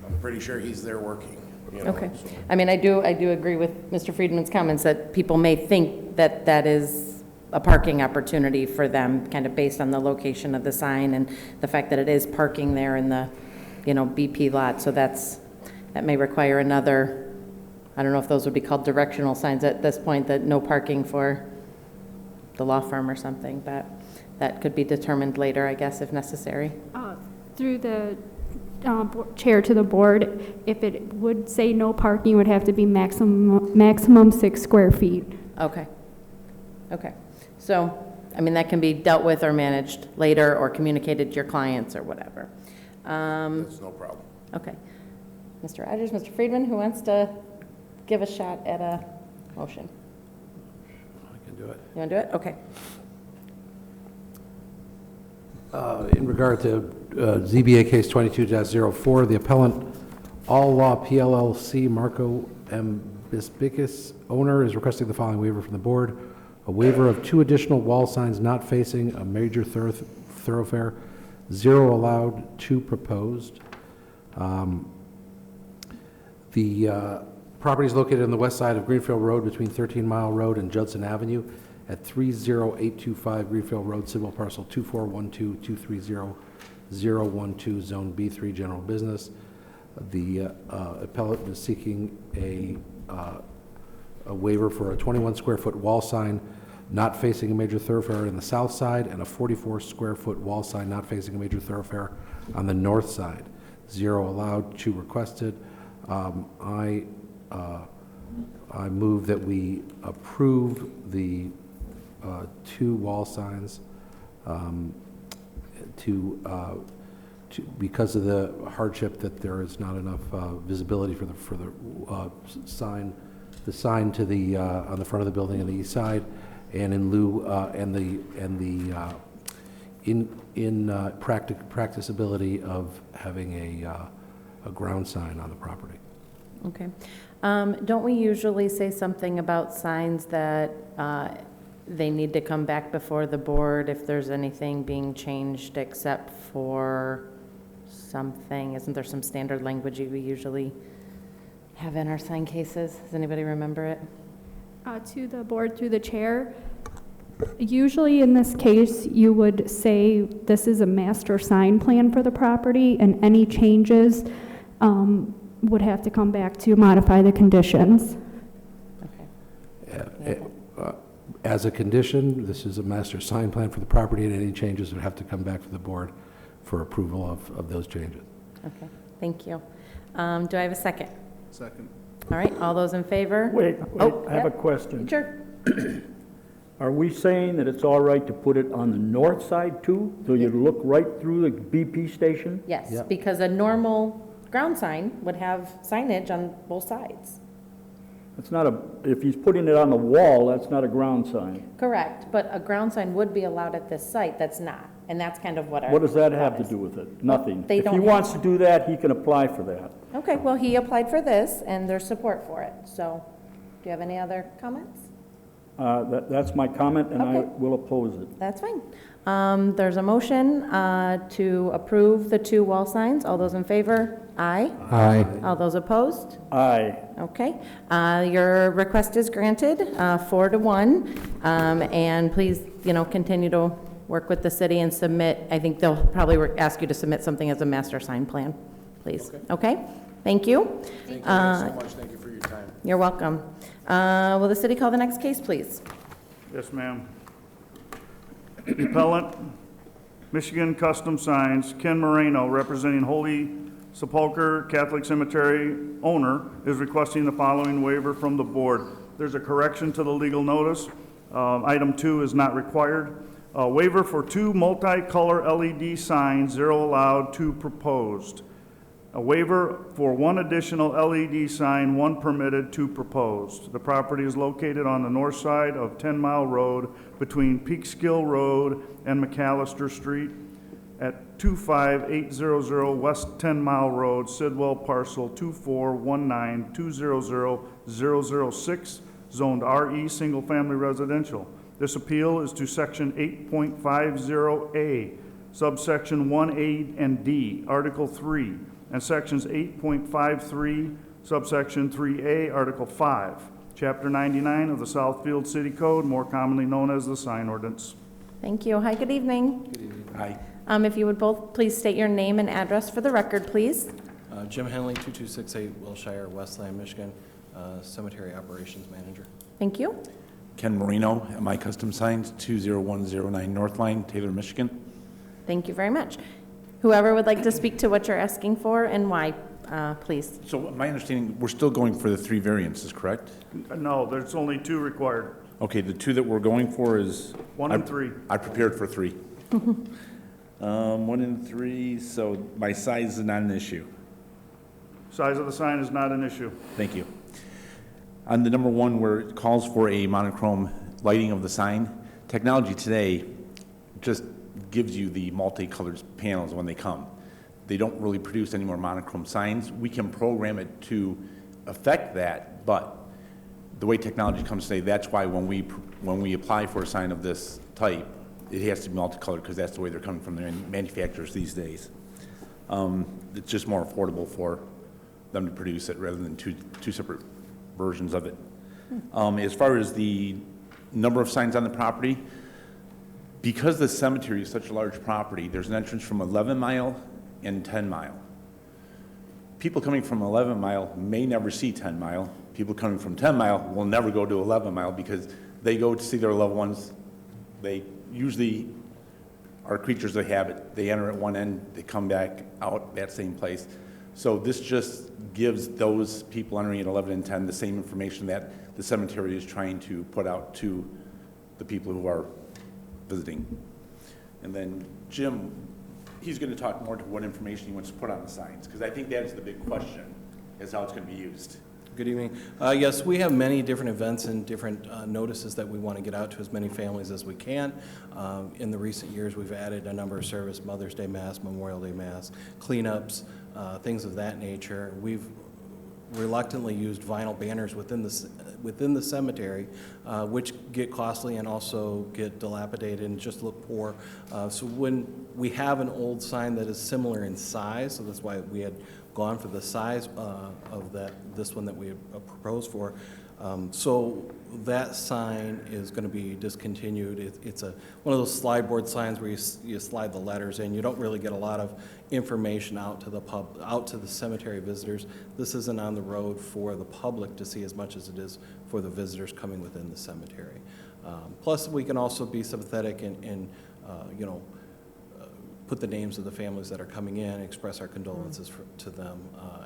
I'm pretty sure he's there working, Okay. so. I mean, I do agree with Mr. Friedman's comments that people may think that that is a parking opportunity for them, kind of based on the location of the sign and the fact that it is parking there in the, BP lot. So that may require another, I don't know if those would be called directional signs at this point, that no parking for the law firm or something, but that could be determined later, I guess, if necessary. Through the chair to the board, if it would say no parking, it would have to be maximum 6 square feet. Okay. Okay. So, I mean, that can be dealt with or managed later or communicated to your clients or whatever. That's no problem. Okay. Mr. Rogers, Mr. Friedman, who wants to give a shot at a motion? I can do it. You want to do it? Okay. In regard to ZBA case 22-04, the appellant, All Law PLLC, Marco M. Bispicus, owner, is requesting the following waiver from the board. A waiver of 2 additional wall signs not facing a major thoroughfare, 0 allowed, 2 proposed. The property is located on the west side of Greenfield Road between 13 Mile Road and Judson Avenue at 30825 Greenfield Road, Civil Parcel 2412-230-012, Zone B3, General Business. The appellant is seeking a waiver for a 21 square foot wall sign not facing a major thoroughfare in the south side and a 44 square foot wall sign not facing a major thoroughfare on the north side. 0 allowed, 2 requested. I move that we approve the 2 wall signs because of the hardship that there is not enough visibility for the sign. The sign to the on the front of the building on the east side, and in lieu practicability of having a ground sign on the property. Okay. Don't we usually say something about signs that they need to come back before the board if there's anything being changed except for something? Isn't there some standard language we usually have in our sign cases? Does anybody remember it? To the board through the chair, usually in this case, you would say this is a master sign plan for the property, and any changes would have to come back to modify the conditions. Okay. As a condition, this is a master sign plan for the property, and any changes would have to come back to the board for approval of those changes. Okay, thank you. Do I have a second? Second. All right, all those in favor? Wait, Oh, I have a yep. question. Sure. Are we saying that it's all right to put it on the north side too? So you look right through the BP station? Yes, Yep. because a normal ground sign would have signage on both sides. It's not a, if he's putting it on the wall, that's not a ground sign. Correct, but a ground sign would be allowed at this site, that's not, and that's kind of what our. What does that have to is. do with it? Nothing. they If he don't wants to do that, he can apply for that. Okay, well, he applied for this, and there's support for it, so, do you have any other comments? That's my comment, and I Okay. will oppose it. That's fine. There's a motion to approve the 2 wall signs. All those in favor? Aye. Aye. All those opposed? Aye. Okay. Your request is granted, 4-1. And please, continue to work with the city and submit, I think they'll probably ask you to submit something as a master sign plan, please. Okay? Thank you. Thank you guys so much. Thank you for your time. You're welcome. Will the city call the next case, please? Yes, ma'am. The appellant, Michigan Custom Signs, Ken Moreno, representing Holy Sepulchre Catholic Cemetery owner, is requesting the following waiver from the board. There's a correction to the legal notice. Item 2 is not required. Waiver for 2 multicolor LED signs, 0 allowed, 2 proposed. A waiver for 1 additional LED sign, 1 permitted, 2 proposed. The property is located on the north side of 10 Mile Road between Peekskill Road and McAllister Street at 25800 West 10 Mile Road, Sidwell parcel 24192000006, zoned RE Single Family Residential. This appeal is to section 8.50A, subsection 1A and D, Article 3, and sections 8.53, subsection 3A, Article 5, Chapter 99 of the Southfield City Code, more commonly known as the sign ordinance. Thank you. Hi, good evening. Good evening. Hi. If you would both please state your name and address for the record, please. Jim Henley, 2268 Wilshire, Westland, Michigan, Cemetery Operations Manager. Thank you. Ken Marino, My Custom Signs, 20109 North Line, Taylor, Michigan. Thank you very much. Whoever would like to speak to what you're asking for and why, please. So my understanding, we're still going for the 3 variances, correct? No, there's only 2 required, Okay, the 2 that we're going for is? 1 and 3. I prepared for 3. 1 and 3, so my size is not an issue. Size of the sign is not an issue. Thank you. On the number 1, where it calls for a monochrome lighting of the sign, technology today just gives you the multicolored panels when they come. They don't really produce any more monochrome signs. We can program it to affect that, but the way technology comes today, that's why when we apply for a sign of this type, it has to be multicolored because that's the way they're coming from the manufacturers these days. It's just more affordable for them to produce it rather than two separate versions of it. As far as the number of signs on the property, because the cemetery is such a large property, there's an entrance from 11 Mile and 10 Mile. People coming from 11 Mile may never see 10 Mile. People coming from 10 Mile will never go to 11 Mile because they go to see their loved ones. They usually are creatures of habit. They enter at one end, they come back out that same place. So this just gives those people entering at 11 and 10 the same information that the cemetery is trying to put out to the people who are visiting. And then Jim, he's going to talk more to what information he wants to put on the signs, because I think that is the big question, is how it's going to be used. Good evening. Yes, we have many different events and different notices that we want to get out to as many families as we can. In the recent years, we've added a number of service, Mother's Day Mass, Memorial Day Mass, cleanups, things of that nature. We've reluctantly used vinyl banners within the cemetery, which get costly and also get dilapidated and just look poor. So when we have an old sign that is similar in size, so that's why we had gone for the size of this one that we had proposed for. So that sign is going to be discontinued. It's one of those slide board signs where you slide the letters in. You don't really get a lot of information out to the cemetery visitors. This isn't on the road for the public to see as much as it is for the visitors coming within the cemetery. Plus, we can also be sympathetic and put the names of the families that are coming in, express our condolences to them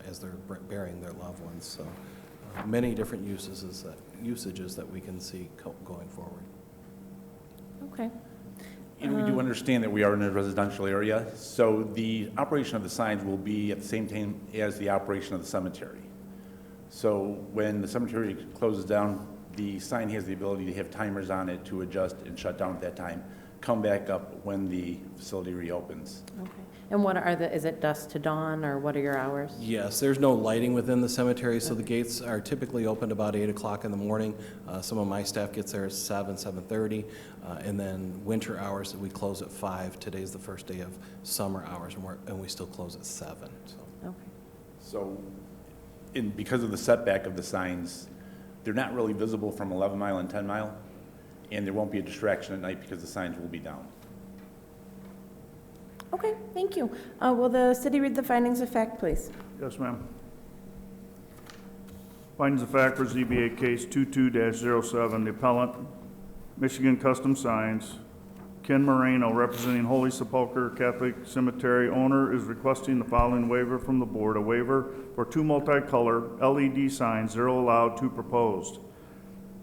as they're burying their loved ones. So many different usages that we can see going forward. Okay. And we do understand that we are in a residential area, so the operation of the signs will be at the same time as the operation of the cemetery. So when the cemetery closes down, the sign has the ability to have timers on it to adjust and shut down at that time, come back up when the facility reopens. Okay. And what are is it dusk to dawn, or what are your hours? Yes, there's no lighting within the cemetery, so the gates are typically opened about 8 o'clock in the morning. Some of my staff gets there at 7:30, and then winter hours, we close at 5. Today's the first day of summer hours, and we still close at 7. So. Okay. So, because of the setback of the signs, they're not really visible from 11 Mile and 10 Mile, and there won't be a distraction at night because the signs will be down. Okay, thank you. Will the city read the findings of fact, please? Yes, ma'am. Findings of fact for ZBA case 22-07, the appellant, Michigan Custom Signs, Ken Moreno, representing Holy Sepulchre Catholic Cemetery owner, is requesting the following waiver from the board: a waiver for 2 multicolor LED signs, 0 allowed, 2 proposed.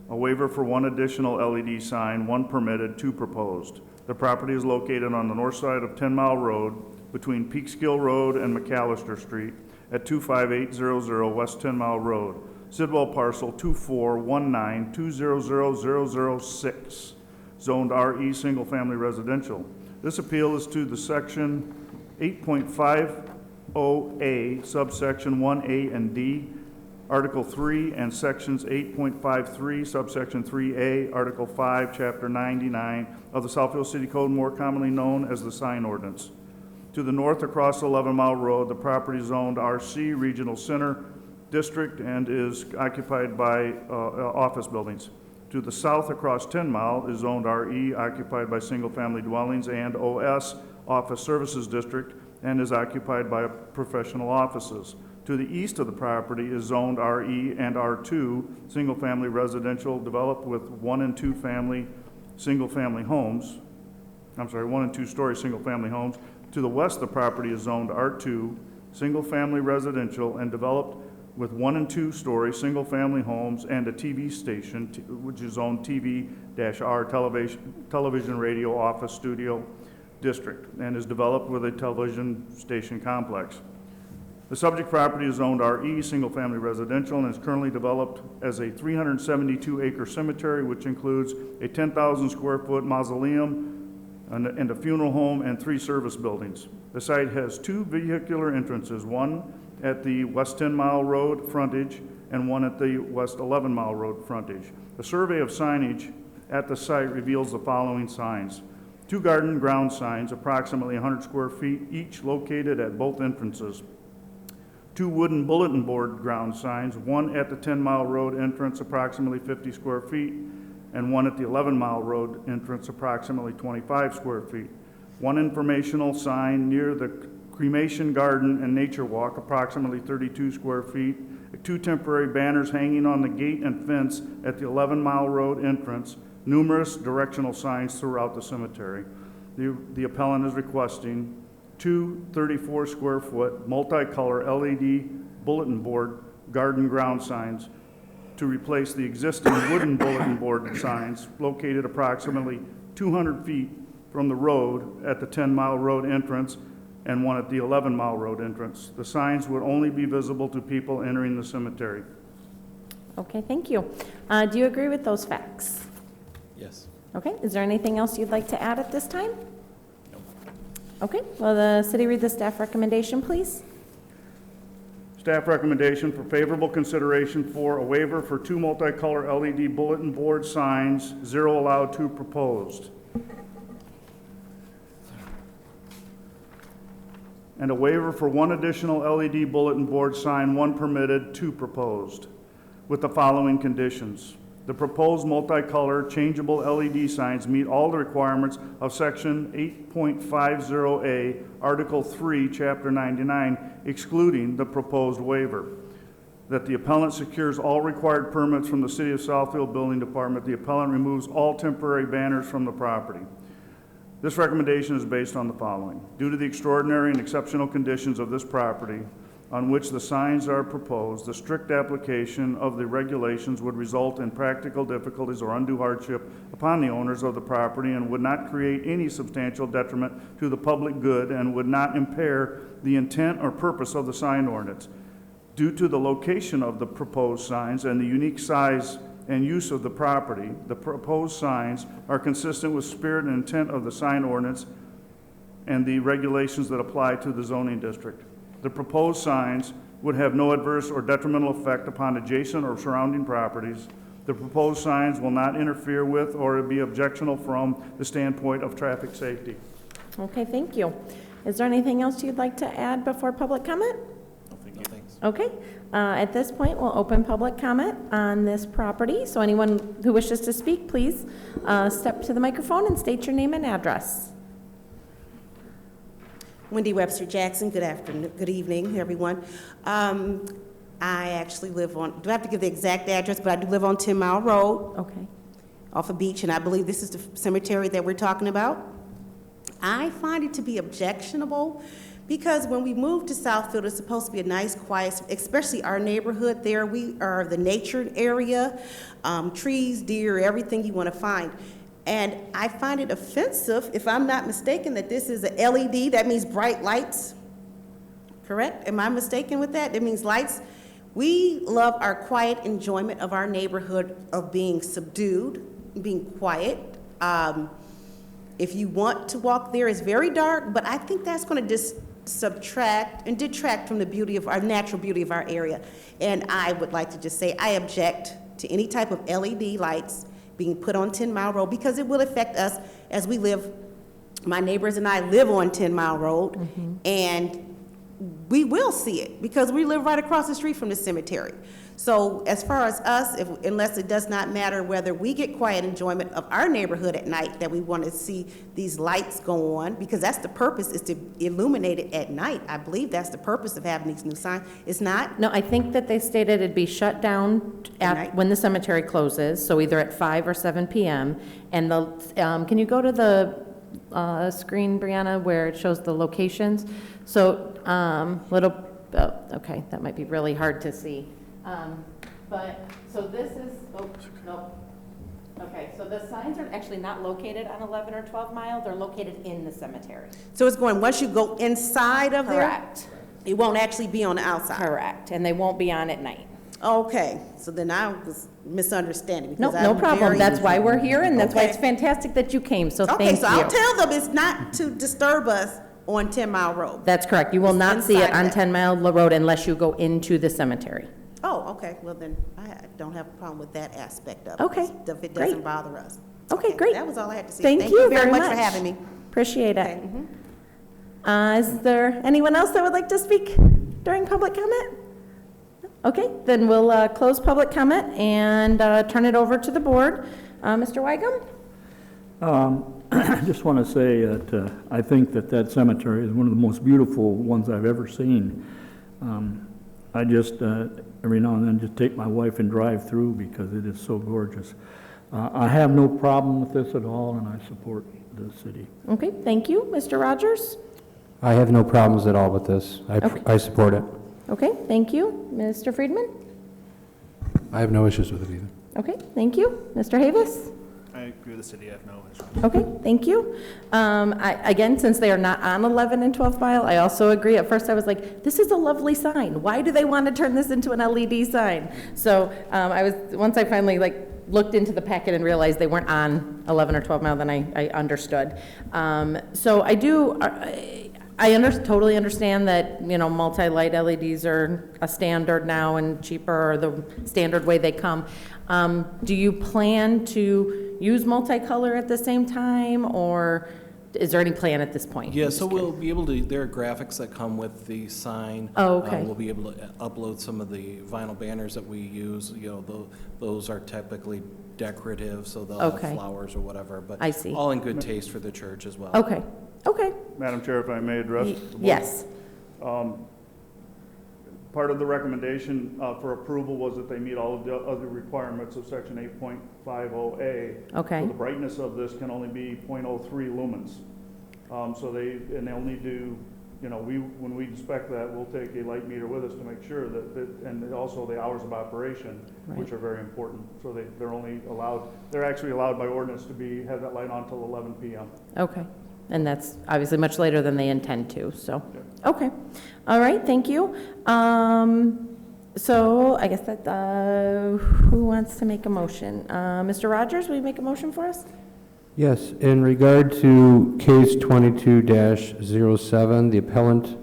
A waiver for 1 additional LED sign, 1 permitted, 2 proposed. The property is located on the north side of 10 Mile Road between Peekskill Road and McAllister Street at 25800 West 10 Mile Road, Sidwell parcel 24192000006, zoned RE Single Family Residential. This appeal is to the section 8.50A, subsection 1A and D, Article 3, and sections 8.53, subsection 3A, Article 5, Chapter 99 of the Southfield City Code, more commonly known as the sign ordinance. To the north across 11 Mile Road, the property is zoned RC, Regional Center District, and is occupied by office buildings. To the south across 10 Mile is zoned RE, occupied by single-family dwellings, and OS, Office Services District, and is occupied by professional offices. To the east of the property is zoned RE and R2, single-family residential, developed with 1 and 2 family single-family homes. 1 and 2 story single-family homes. To the west, the property is zoned R2, single-family residential, and developed with 1 and 2 story single-family homes and a TV station, which is zoned TV-R, television, radio, office, studio district, and is developed with a television station complex. The subject property is zoned RE, single-family residential, and is currently developed as a 372-acre cemetery, which includes a 10,000 square foot mausoleum and a funeral home and 3 service buildings. The site has 2 vehicular entrances, one at the West 10 Mile Road frontage and one at the West 11 Mile Road frontage. The survey of signage at the site reveals the following signs: 2 garden ground signs, approximately 100 square feet each, located at both entrances. 2 wooden bulletin board ground signs, 1 at the 10 Mile Road entrance, approximately 50 square feet, and 1 at the 11 Mile Road entrance, approximately 25 square feet. 1 informational sign near the cremation garden and nature walk, approximately 32 square feet. 2 temporary banners hanging on the gate and fence at the 11 Mile Road entrance. Numerous directional signs throughout the cemetery. The appellant is requesting 2 34 square foot multicolor LED bulletin board garden ground signs to replace the existing wooden bulletin board signs located approximately 200 feet from the road at the 10 Mile Road entrance and 1 at the 11 Mile Road entrance. The signs would only be visible to people entering the cemetery. Okay, thank you. Do you agree with those facts? Yes. Okay, is there anything else you'd like to add at this time? Okay, will the city read the staff recommendation, please? Staff recommendation for favorable consideration for a waiver for 2 multicolor LED bulletin board signs, 0 allowed, 2 proposed. And a waiver for 1 additional LED bulletin board sign, 1 permitted, 2 proposed, with the following conditions. The proposed multicolor changeable LED signs meet all the requirements of Section 8.50A, Article 3, Chapter 99, excluding the proposed waiver. That the appellant secures all required permits from the City of Southfield Building Department. The appellant removes all temporary banners from the property. This recommendation is based on the following. Due to the extraordinary and exceptional conditions of this property, on which the signs are proposed, the strict application of the regulations would result in practical difficulties or undue hardship upon the owners of the property and would not create any substantial detriment to the public good and would not impair the intent or purpose of the sign ordinance. Due to the location of the proposed signs and the unique size and use of the property, the proposed signs are consistent with spirit and intent of the sign ordinance and the regulations that apply to the zoning district. The proposed signs would have no adverse or detrimental effect upon adjacent or surrounding properties. The proposed signs will not interfere with or be objectionable from the standpoint of traffic safety. Okay, thank you. Is there anything else you'd like to add before public comment? No, thanks. Okay, at this point, we'll open public comment on this property. So anyone who wishes to speak, please step to the microphone and state your name and address. Wendy Webster Jackson, good afternoon, good evening, everyone. I actually live on, do I have to give the exact address, but I do live on 10 Mile Road. Okay. Off of Beach, and I believe this is the cemetery that we're talking about. I find it to be objectionable because when we moved to Southfield, it's supposed to be a nice, quiet, especially our neighborhood there. We are the nature area, trees, deer, everything you want to find. And I find it offensive, if I'm not mistaken, that this is a LED, that means bright lights, correct? Am I mistaken with that? That means lights. We love our quiet enjoyment of our neighborhood, of being subdued, being quiet. If you want to walk there, it's very dark, but I think that's going to just subtract and detract from the beauty of our natural beauty of our area. And I would like to just say I object to any type of LED lights being put on 10 Mile Road because it will affect us as we live. My neighbors and I live on 10 Mile Road, and we will see it because we live right across the street from the cemetery. So as far as us, unless it does not matter whether we get quiet enjoyment of our neighborhood at night, that we want to see these lights go on, because that's the purpose, is to illuminate it at night. I believe that's the purpose of having these new signs. It's not? No, I think that they stated it'd be shut down when the cemetery closes, so either at 5 or 7 p.m. And the, can you go to the screen, Brianna, where it shows the locations? So, okay, that might be really hard to see. But, so this is, oh, no. Okay, so the signs are actually not located on 11 or 12 Mile, they're located in the cemetery. So it's going, once you go inside of there? Correct. It won't actually be on the outside? Correct, and they won't be on at night. Okay, so then I was misunderstanding. No, because no I'm problem, very- that's why we're here, and that's why Okay. it's fantastic that you came, so thank you. Okay, so I'll tell them it's not to disturb us on 10 Mile Road. That's correct, you will It's not see it inside on that. 10 Mile Road unless you go into the cemetery. Oh, okay, well then, I don't have a problem with that aspect of it. Okay, If it great. doesn't bother us. Okay, great. That was all I had to say. Thank you very for much. having me. Appreciate Okay, it. Is there anyone else that would like to speak during public comment? Okay, then we'll close public comment and turn it over to the board. Mr. Wygum? I just want to say that I think that cemetery is one of the most beautiful ones I've ever seen. I just, every now and then, just take my wife and drive through because it is so gorgeous. I have no problem with this at all, and I support the city. Okay, thank you. Mr. Rogers? I have no problems at all with this. Okay. I support it. Okay, thank you. Mr. Friedman? I have no issues with it either. Okay, thank you. Mr. Havis? I agree with the city, I have no issue. Okay, thank you. Again, since they are not on 11 and 12 Mile, I also agree. At first, I was like, this is a lovely sign. Why do they want to turn this into an LED sign? So once I finally looked into the packet and realized they weren't on 11 or 12 Mile, then I understood. So I do, totally understand that, multi-light LEDs are a standard now and cheaper, or the standard way they come. Do you plan to use multicolor at the same time, or is there any plan at this point? Yeah, so we'll be able to, there are graphics that come with the sign. Oh, okay. We'll be able to upload some of the vinyl banners that we use, those are typically decorative, so they'll have flowers or whatever, but I see. all in good taste for the church as well. Okay, okay. Madam Chair, if I may address the board? Yes. Part of the recommendation for approval was that they meet all of the other requirements of section 8.50A. Okay. So the brightness of this can only be 0.03 lumens. They'll need to, you know, when we inspect that, we'll take a light meter with us to make sure and also the hours of operation, which are very important. So they're actually allowed by ordinance to have that light on till 11 p.m. Okay, and that's obviously much later than they intend to, so, okay. All right, thank you. So I guess that, who wants to make a motion? Mr. Rogers, will you make a motion for us? Yes, in regard to case 22-07, the appellant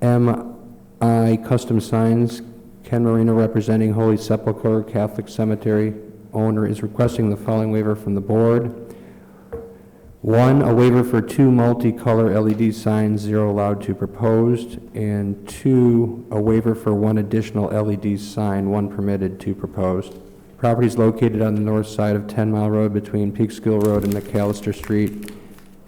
M.I. Custom Signs, Ken Marino representing Holy Sepulchre Catholic Cemetery owner is requesting the following waiver from the board. 1, a waiver for 2 multicolor LED signs, 0 allowed to proposed, and 2, a waiver for 1 additional LED sign, 1 permitted to proposed. Property is located on the north side of 10 Mile Road between Peekskill Road and McAllister Street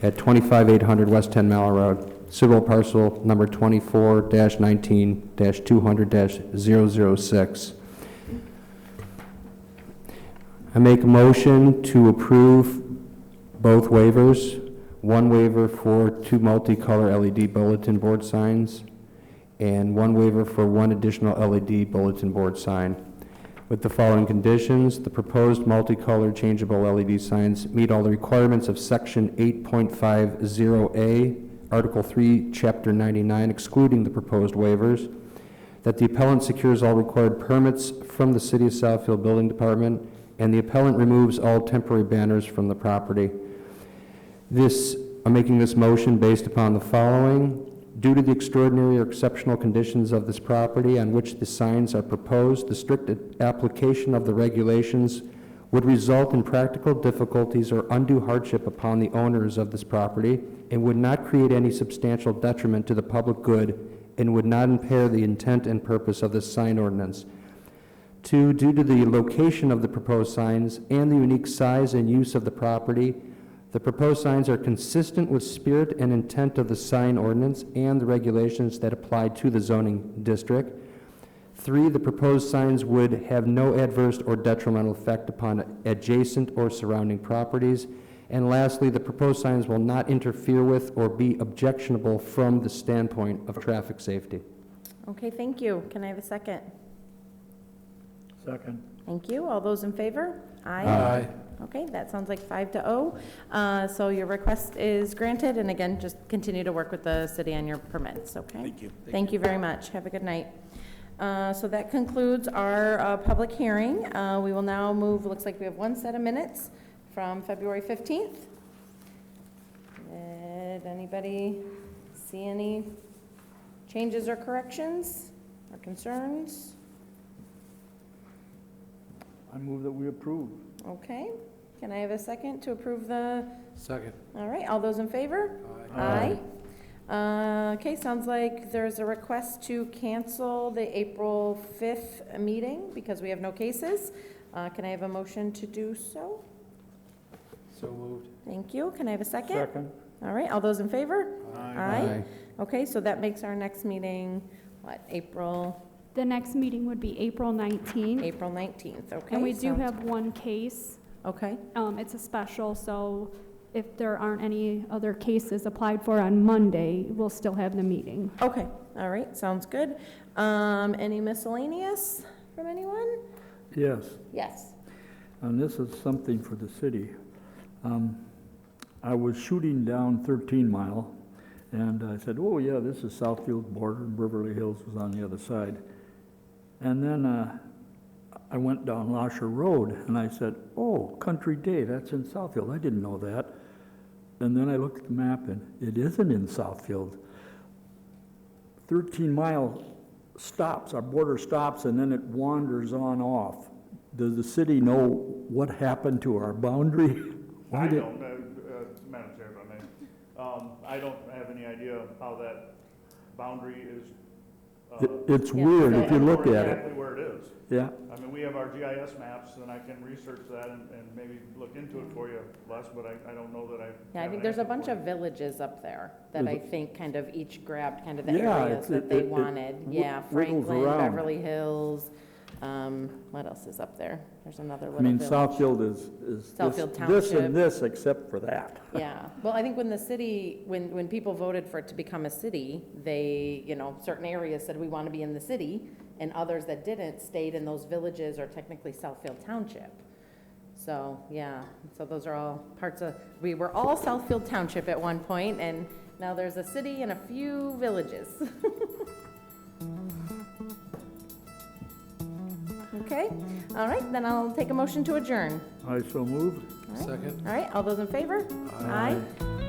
at 25800 West 10 Mile Road. Civil parcel number 24-19-200-006. I make a motion to approve both waivers. 1 waiver for 2 multicolor LED bulletin board signs and 1 waiver for 1 additional LED bulletin board sign. With the following conditions, the proposed multicolor changeable LED signs meet all the requirements of Section 8.50A, Article 3, Chapter 99, excluding the proposed waivers, that the appellant secures all required permits from the City of Southfield Building Department, and the appellant removes all temporary banners from the property. I'm making this motion based upon the following. Due to the extraordinary or exceptional conditions of this property on which the signs are proposed, the strict application of the regulations would result in practical difficulties or undue hardship upon the owners of this property and would not create any substantial detriment to the public good and would not impair the intent and purpose of this sign ordinance. 2, due to the location of the proposed signs and the unique size and use of the property, the proposed signs are consistent with spirit and intent of the sign ordinance and the regulations that apply to the zoning district. 3, the proposed signs would have no adverse or detrimental effect upon adjacent or surrounding properties. And lastly, the proposed signs will not interfere with or be objectionable from the standpoint of traffic safety. Okay, thank you. Can I have a second? Second. Thank you. All those in favor? Aye. Okay, that sounds like 5-0. So your request is granted, and again, just continue to work with the city on your permits, okay? Thank you. Thank you very much. Have a good night. So that concludes our public hearing. We will now move, looks like we have 1 set of minutes from February 15th. Did anybody see any changes or corrections or concerns? I move that we approve. Okay. Can I have a second to approve the? Second. All right. All those in favor? Aye. Okay, sounds like there's a request to cancel the April 5th meeting because we have no cases. Can I have a motion to do so? So moved. Thank you. Can I have a second? Second. All right. All those in favor? Aye. Okay, so that makes our next meeting, April The next meeting would be April 19th. April 19th, okay? And we do sounds- have 1 case. Okay, It's a special, so if there aren't any other cases applied for on Monday, we'll still have the meeting. okay, all right, sounds good. Any miscellaneous from anyone? Yes, Yes. and this is something for the city. I was shooting down 13 Mile, and I said, oh yeah, this is Southfield border, and Beverly Hills was on the other side. And then I went down Lasher Road, and I said, oh, Country Day, that's in Southfield. I didn't know that. And then I looked at the map, and it isn't in Southfield. 13 Mile stops, our border stops, and then it wanders on off. Does the city know what happened to our boundary? I don't, Madam Chair, if I may. I don't have any idea how that boundary is. It's Yeah, weird so if you look at it. Exactly where it is. Yeah, I mean, we have our GIS maps, and I can research that and maybe look into it for you, Les, but I don't know that I. Yeah, I have think an there's a answer bunch for of villages up there that I think kind of each grabbed kind of the Yeah, areas it- that they it wanted. Yeah, wiggles Franklin, around. Beverly Hills, What else is up there? There's another I little mean, village. Southfield is Southfield this Township. and this except for that. Yeah, well, I think when the city, when people voted for it to become a city, they, certain areas said we want to be in the city, and others that didn't stayed in those villages or technically Southfield Township. So, yeah, so those are all parts of, we were all Southfield Township at one point, and now there's a city and a few villages. Okay, all right, then I'll take a motion to adjourn. I so move. All right. Second? All right, all those in favor? Aye. Aye.